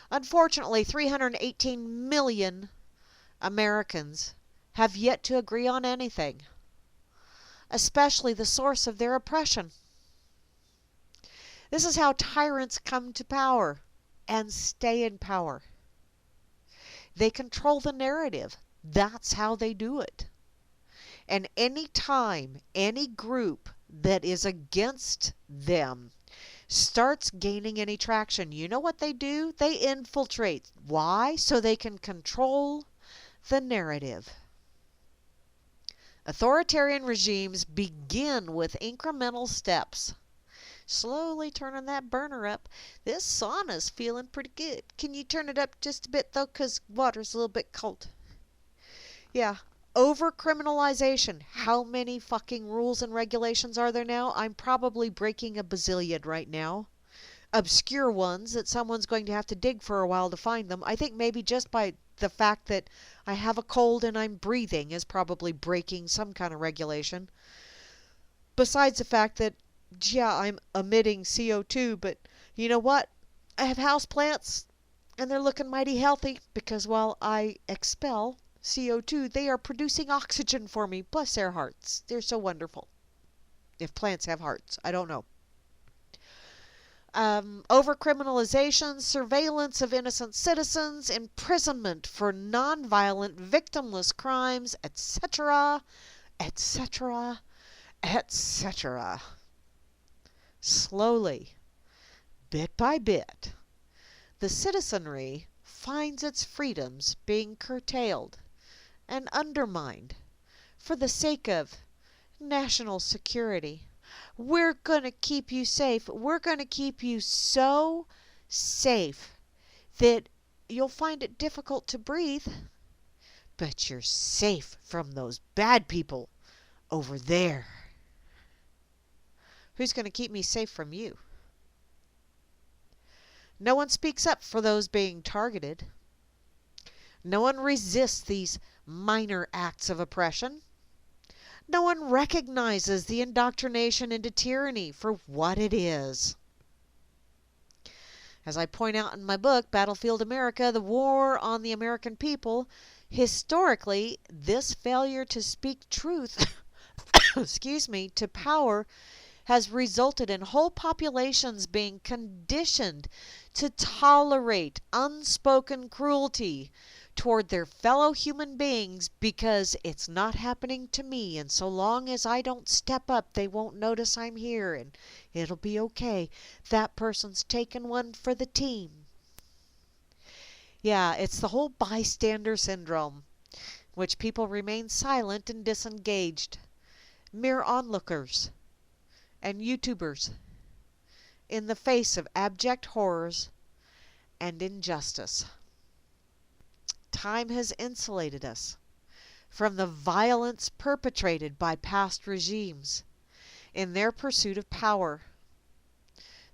Unfortunately, 318 million Americans have yet to agree on anything, especially the source of their oppression. This is how tyrants come to power and stay in power. They control the narrative. That's how they do it. And any time any group that is against them starts gaining any traction, you know what they do? They infiltrate. Why? So they can control the narrative. Authoritarian regimes begin with incremental steps. Slowly turning that burner up. This sauna's feeling pretty good. Can you turn it up just a bit, though, because water's a little bit cold? Yeah. Over-criminalization. How many fucking rules and regulations are there now? I'm probably breaking a bazillion right now. Obscure ones that someone's going to have to dig for a while to find them. I think maybe just by the fact that I have a cold and I'm breathing is probably breaking some kind of regulation. Besides the fact that, yeah, I'm emitting CO2, but you know what? I have houseplants, and they're looking mighty healthy because while I expel CO2, they are producing oxygen for me. Bless their hearts. They're so wonderful. If plants have hearts, I don't know. Over-criminalization, surveillance of innocent citizens, imprisonment for non-violent, victimless crimes, etc., etc., etc. Slowly, bit by bit, the citizenry finds its freedoms being curtailed and undermined for the sake of national security. We're going to keep you safe. We're going to keep you so safe that you'll find it difficult to breathe, but you're safe from those bad people over there. Who's going to keep me safe from you? No one speaks up for those being targeted. No one resists these minor acts of oppression. No one recognizes the indoctrination into tyranny for what it is. As I point out in my book, Battlefield America, The War on the American People, historically, this failure to speak truth to power has resulted in whole populations being conditioned to tolerate unspoken cruelty toward their fellow human beings because it's not happening to me, and so long as I don't step up, they won't notice I'm here, and it'll be okay. That person's taken one for the team. Yeah, it's the whole bystander syndrome, which people remain silent and disengaged, mere onlookers and YouTubers in the face of abject horrors and injustice. time has insulated us from the violence perpetrated by past regimes in their pursuit of power.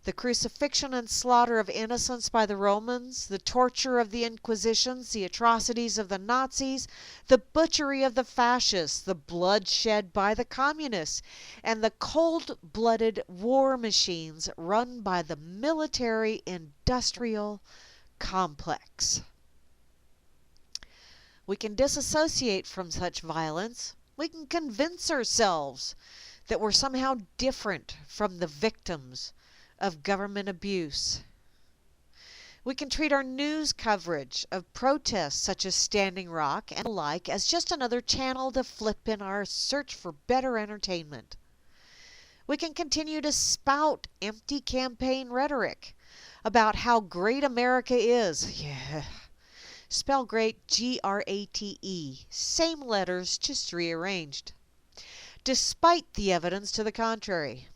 The crucifixion and slaughter of innocents by the Romans, the torture of the Inquisitions, the atrocities of the Nazis, the butchery of the fascists, the blood shed by the communists, and the cold-blooded war machines run by the military-industrial complex. We can disassociate from such violence. We can convince ourselves that we're somehow different from the victims of government abuse. We can treat our news coverage of protests such as Standing Rock and the like as just another channel to flip in our search for better entertainment. We can continue to spout empty campaign rhetoric about how great America is. Yeah. Spell great G-R-A-T-E. Same letters, just rearranged. Despite the evidence to the contrary.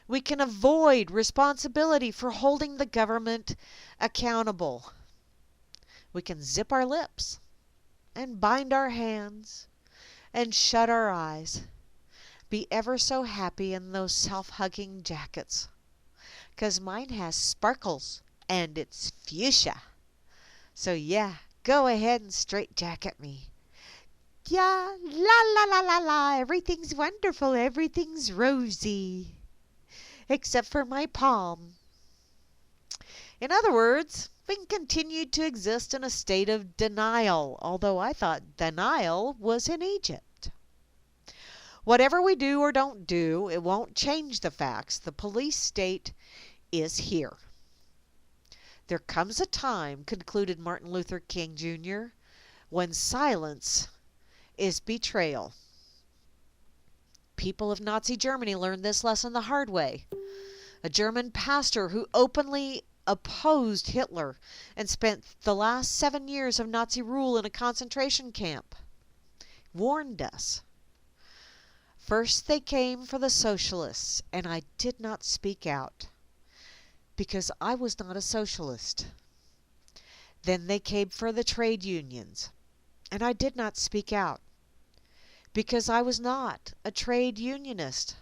We can avoid responsibility for holding the government accountable. We can zip our lips and bind our hands and shut our eyes. Be ever so happy in those self-hugging jackets. 'Cause mine has sparkles and it's fuchsia. So yeah, go ahead and straitjacket me. Yeah, la la la la la, everything's wonderful, everything's rosy. Except for my palm. In other words, we can continue to exist in a state of denial, although I thought denial was in Egypt. Whatever we do or don't do, it won't change the facts. The police state is here. There comes a time, concluded Martin Luther King Jr., when silence is betrayal. People of Nazi Germany learned this lesson the hard way. A German pastor who openly opposed Hitler and spent the last 7 years of Nazi rule in a concentration camp warned us. First they came for the socialists, and I did not speak out, because I was not a socialist. Then they came for the trade unions, and I did not speak out, because I was not a trade unionist.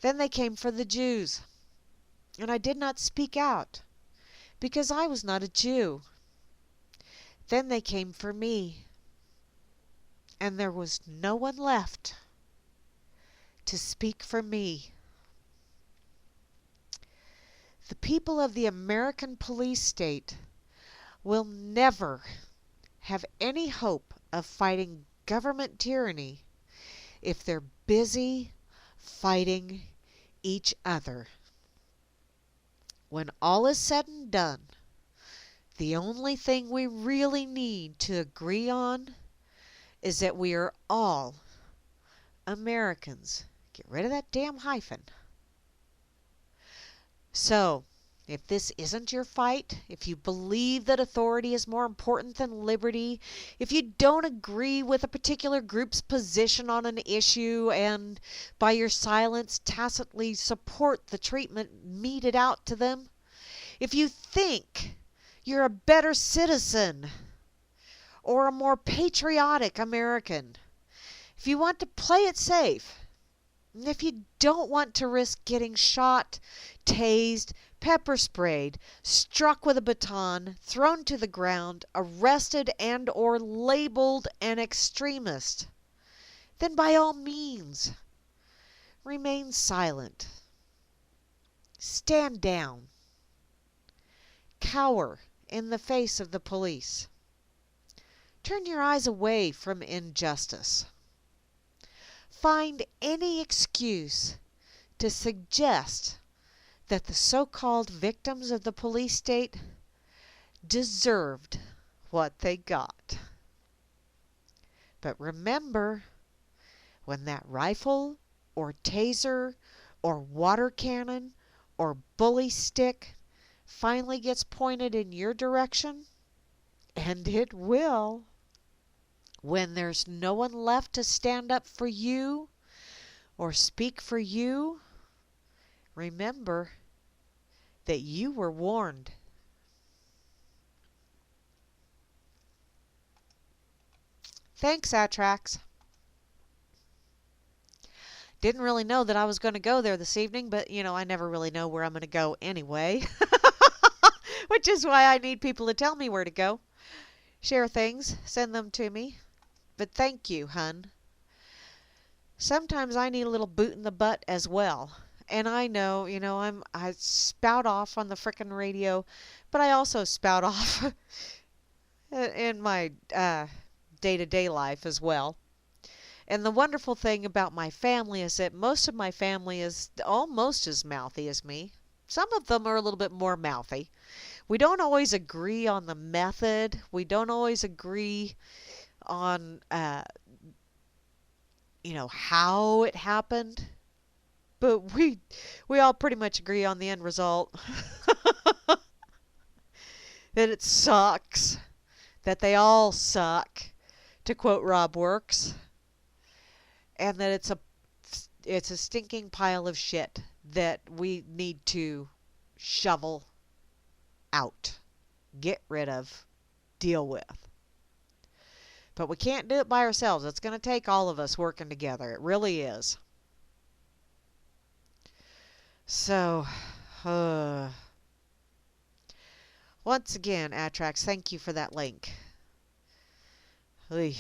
Then they came for the Jews, and I did not speak out, because I was not a Jew. Then they came for me, and there was no one left to speak for me. The people of the American police state will never have any hope of fighting government tyranny if they're busy fighting each other. When all is said and done, the only thing we really need to agree on is that we are all Americans. Get rid of that damn hyphen. So, if this isn't your fight, if you believe that authority is more important than liberty, if you don't agree with a particular group's position on an issue and by your silence tacitly support the treatment meted out to them, if you think you're a better citizen or a more patriotic American, if you want to play it safe, and if you don't want to risk getting shot, tased, pepper sprayed, struck with a baton, thrown to the ground, arrested and or labeled an extremist, then by all means, remain silent. Stand down. Cower in the face of the police. Turn your eyes away from injustice. Find any excuse to suggest that the so-called victims of the police state deserved what they got. But remember, when that rifle or taser or water cannon or bully stick finally gets pointed in your direction, and it will, when there's no one left to stand up for you or speak for you, remember that you were warned. Thanks, Atrax. Didn't really know that I was going to go there this evening, but, I never really know where I'm going to go anyway. Which is why I need people to tell me where to go. Share things, send them to me. But thank you, hun. Sometimes I need a little boot in the butt as well. And I know, I spout off on the frickin' radio, but I also spout off in my day-to-day life as well. And the wonderful thing about my family is that most of my family is almost as mouthy as me. Some of them are a little bit more mouthy. We don't always agree on the method. We don't always agree on, how it happened. But we all pretty much agree on the end result. That it sucks. That they all suck, to quote Rob Works. And that it's a stinking pile of shit that we need to shovel out, get rid of, deal with. But we can't do it by ourselves. It's going to take all of us working together. It really is. So, once again, Atrax, thank you for that link. And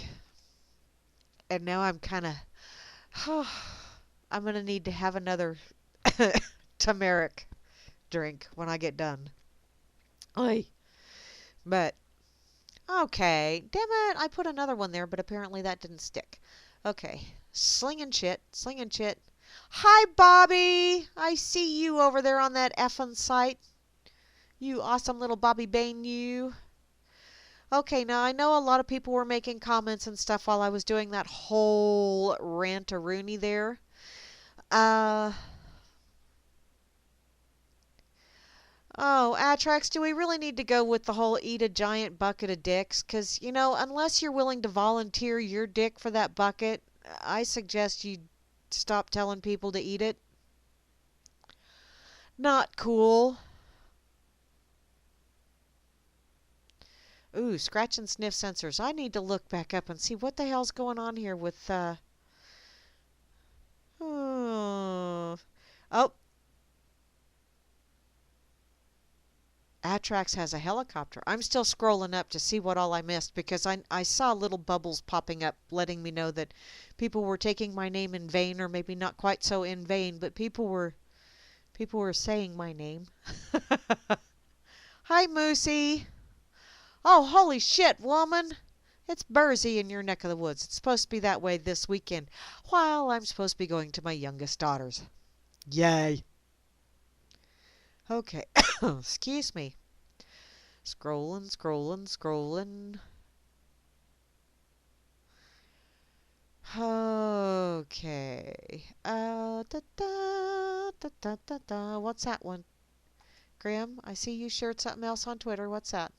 now I'm kind of, I'm going to need to have another turmeric drink when I get done. But, okay. Damn it, I put another one there, but apparently that didn't stick. Okay. Slinging shit. Hi, Bobby! I see you over there on that effing site. You awesome little Bobby Bane, you. Okay, now I know a lot of people were making comments and stuff while I was doing that whole rant-a-rooney there. Oh, Atrax, do we really need to go with the whole eat a giant bucket of dicks? Because, unless you're willing to volunteer your dick for that bucket, I suggest you stop telling people to eat it. Not cool. Ooh, scratch and sniff sensors. I need to look back up and see what the hell's going on here with, Oh. Atrax has a helicopter. I'm still scrolling up to see what all I missed because I saw little bubbles popping up letting me know that people were taking my name in vain, or maybe not quite so in vain, but people were saying my name. Hi, Moosey. Oh, holy shit, woman. It's Bursey in your neck of the woods. It's supposed to be that way this weekend, while I'm supposed to be going to my youngest daughter's. Yay. Okay. Excuse me. Scrolling. Okay. What's that one? Graham, I see you shared something else on Twitter. What's that?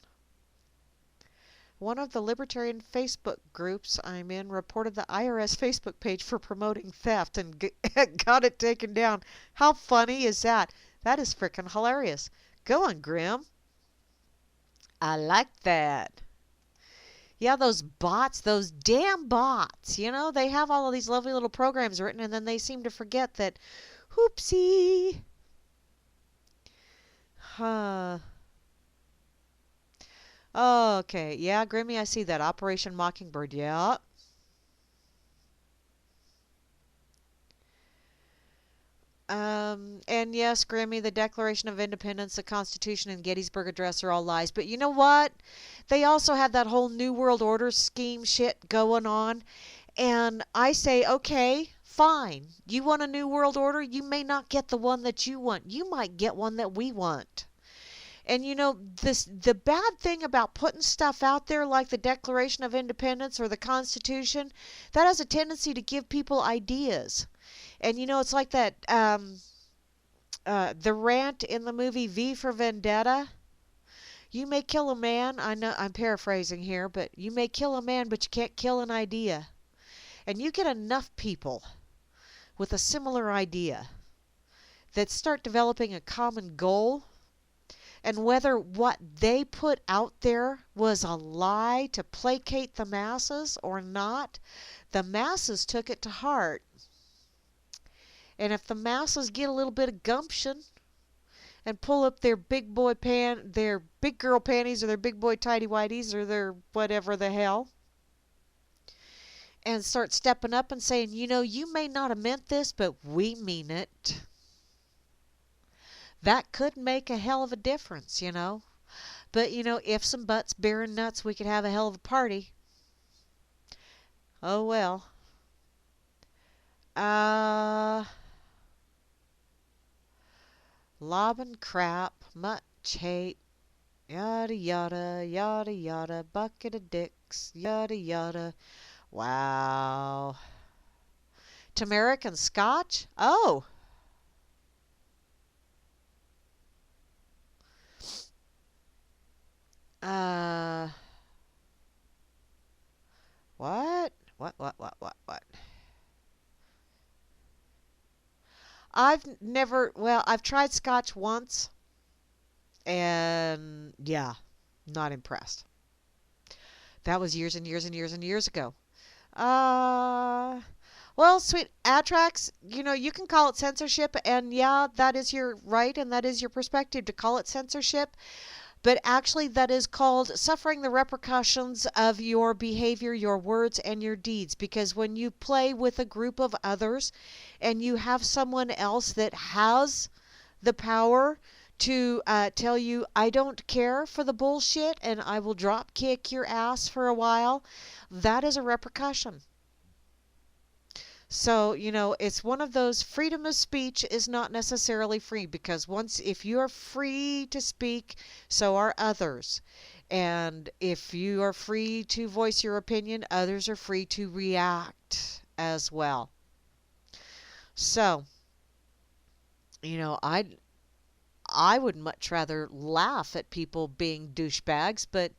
One of the libertarian Facebook groups I'm in reported the IRS Facebook page for promoting theft and got it taken down. How funny is that? That is frickin' hilarious. Go on, Grim. I like that. Yeah, those bots, those damn bots, they have all of these lovely little programs written, and then they seem to forget that, whoopsie. Okay, yeah, Grimmy, I see that. Operation Mockingbird, yeah. And yes, Grimmy, the Declaration of Independence, the Constitution, and Gettysburg Address are all lies. But you know what? They also have that whole New World Order scheme shit going on. And I say, okay, fine. You want a New World Order? You may not get the one that you want. You might get one that we want. And the bad thing about putting stuff out there like the Declaration of Independence or the Constitution, that has a tendency to give people ideas. And it's like that, the rant in the movie V for Vendetta. You may kill a man, I know I'm paraphrasing here, but you may kill a man, but you can't kill an idea. And you get enough people with a similar idea that start developing a common goal, And whether what they put out there was a lie to placate the masses or not, the masses took it to heart. And if the masses get a little bit of gumption and pull up their their big girl panties or their big boy tidy whities or their whatever the hell, and start stepping up and saying, you may not have meant this, but we mean it. That could make a hell of a difference. But, ifs and buts, beer and nuts, we could have a hell of a party. Oh, well. Lobbing crap, much hate, yada yada, yada yada, bucket of dicks, yada yada. Wow. Turmeric and scotch? Oh. What? What? I've tried scotch once, and yeah, not impressed. That was years and years and years and years ago. Well, sweet Atrax, you can call it censorship, and yeah, that is your right and that is your perspective to call it censorship. But actually, that is called suffering the repercussions of your behavior, your words, and your deeds. Because when you play with a group of others and you have someone else that has the power to tell you, I don't care for the bullshit and I will drop kick your ass for a while, that is a repercussion. So, it's one of those, freedom of speech is not necessarily free, because if you are free to speak, so are others. And if you are free to voice your opinion, others are free to react as well. So, I would much rather laugh at people being douchebags, but,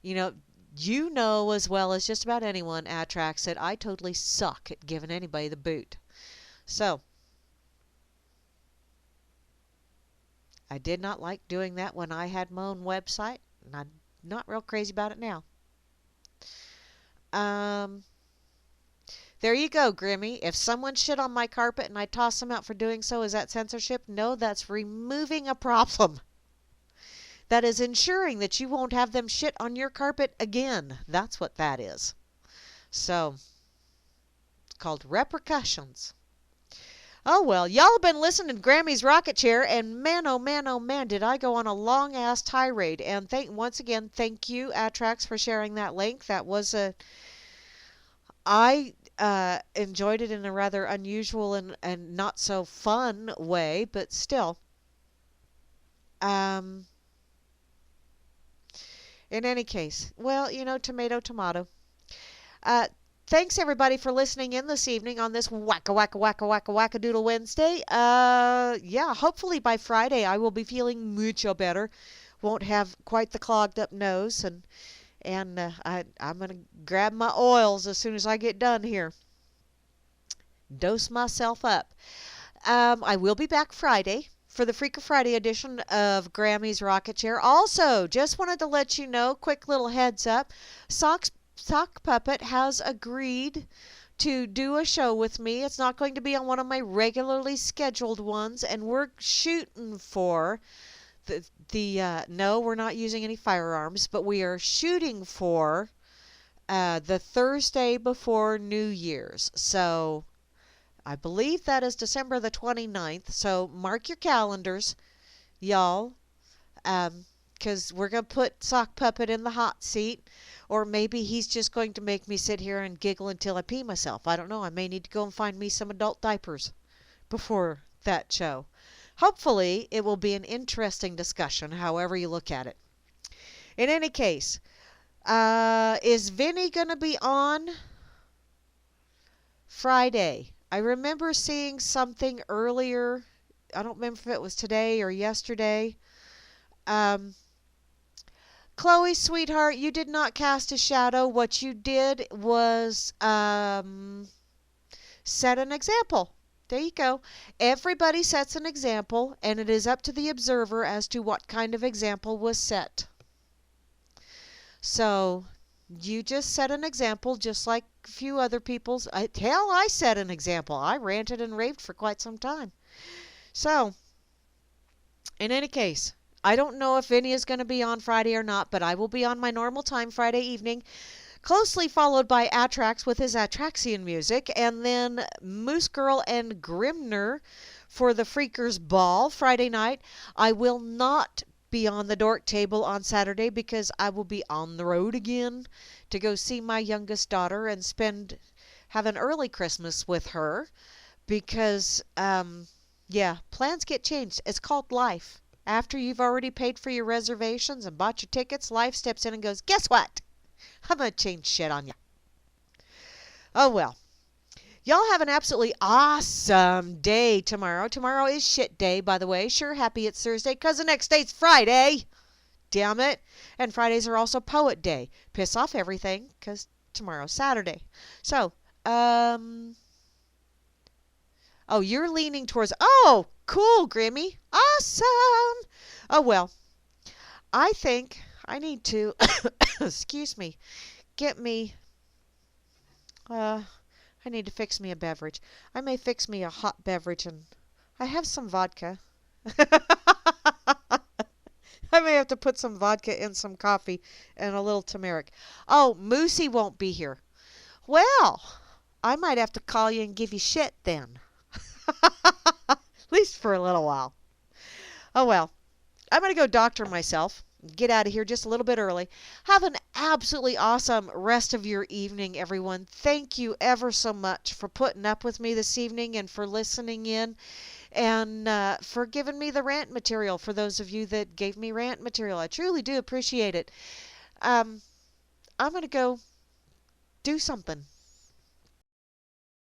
you know as well as just about anyone, Atrax, that I totally suck at giving anybody the boot. So, I did not like doing that when I had my own website, and I'm not real crazy about it now. There you go, Grimmy. If someone shit on my carpet and I toss them out for doing so, is that censorship? No, that's removing a problem. That is ensuring that you won't have them shit on your carpet again. That's what that is. So, it's called repercussions. Oh, well, y'all have been listening to Grammy's Rocket Chair, and man, oh man, oh man, did I go on a long-ass tirade. And once again, thank you, Atrax, for sharing that link. That was I enjoyed it in a rather unusual and not so fun way, but still. In any case, well, tomato. Thanks everybody for listening in this evening on this Whack-A-Doodle Wednesday. Yeah, hopefully by Friday I will be feeling mucho better. Won't have quite the clogged up nose, and I'm gonna grab my oils as soon as I get done here. Dose myself up. I will be back Friday for the Freak of Friday edition of Grammy's Rocket Chair. Also, just wanted to let you know, quick little heads up, Sock Puppet has agreed to do a show with me. It's not going to be on one of my regularly scheduled ones, and we're shooting for no, we're not using any firearms, but we are shooting for the Thursday before New Year's. So I believe that is December the 29th. So mark your calendars, y'all, because we're going to put Sock Puppet in the hot seat. Or maybe he's just going to make me sit here and giggle until I pee myself. I don't know. I may need to go and find me some adult diapers before that show. Hopefully, it will be an interesting discussion, however you look at it. In any case, is Vinny going to be on Friday? I remember seeing something earlier. I don't remember if it was today or yesterday. Chloe, sweetheart, you did not cast a shadow. What you did was set an example. There you go. Everybody sets an example, and it is up to the observer as to what kind of example was set. So you just set an example just like a few other people's. Hell, I set an example. I ranted and raved for quite some time. So, in any case, I don't know if any is going to be on Friday or not, but I will be on my normal time Friday evening, closely followed by Atrax with his Atraxian music, and then Moose Girl and Grimner for the Freakers Ball Friday night. I will not be on the dork table on Saturday because I will be on the road again to go see my youngest daughter and have an early Christmas with her because yeah, plans get changed. It's called life. After you've already paid for your reservations and bought your tickets, life steps in and goes, "Guess what? I'm going to change shit on you." Oh well. Y'all have an absolutely awesome day tomorrow. Tomorrow is shit day, by the way. Sure happy it's Thursday because the next day's Friday. Damn it. And Fridays are also Poet Day. Piss off everything because tomorrow's Saturday. So, oh, you're leaning towards, oh, cool, Grimmy. Awesome. Oh, well, I think I need to, excuse me, get me, I need to fix me a beverage. I may fix me a hot beverage, and I have some vodka. I may have to put some vodka in some coffee and a little turmeric. Oh, Moosey won't be here. Well, I might have to call you and give you shit then. At least for a little while. Oh well, I'm going to go doctor myself. Get out of here just a little bit early. Have an absolutely awesome rest of your evening, everyone. Thank you ever so much for putting up with me this evening and for listening in and for giving me the rant material. For those of you that gave me rant material, I truly do appreciate it. I'm going to go do something.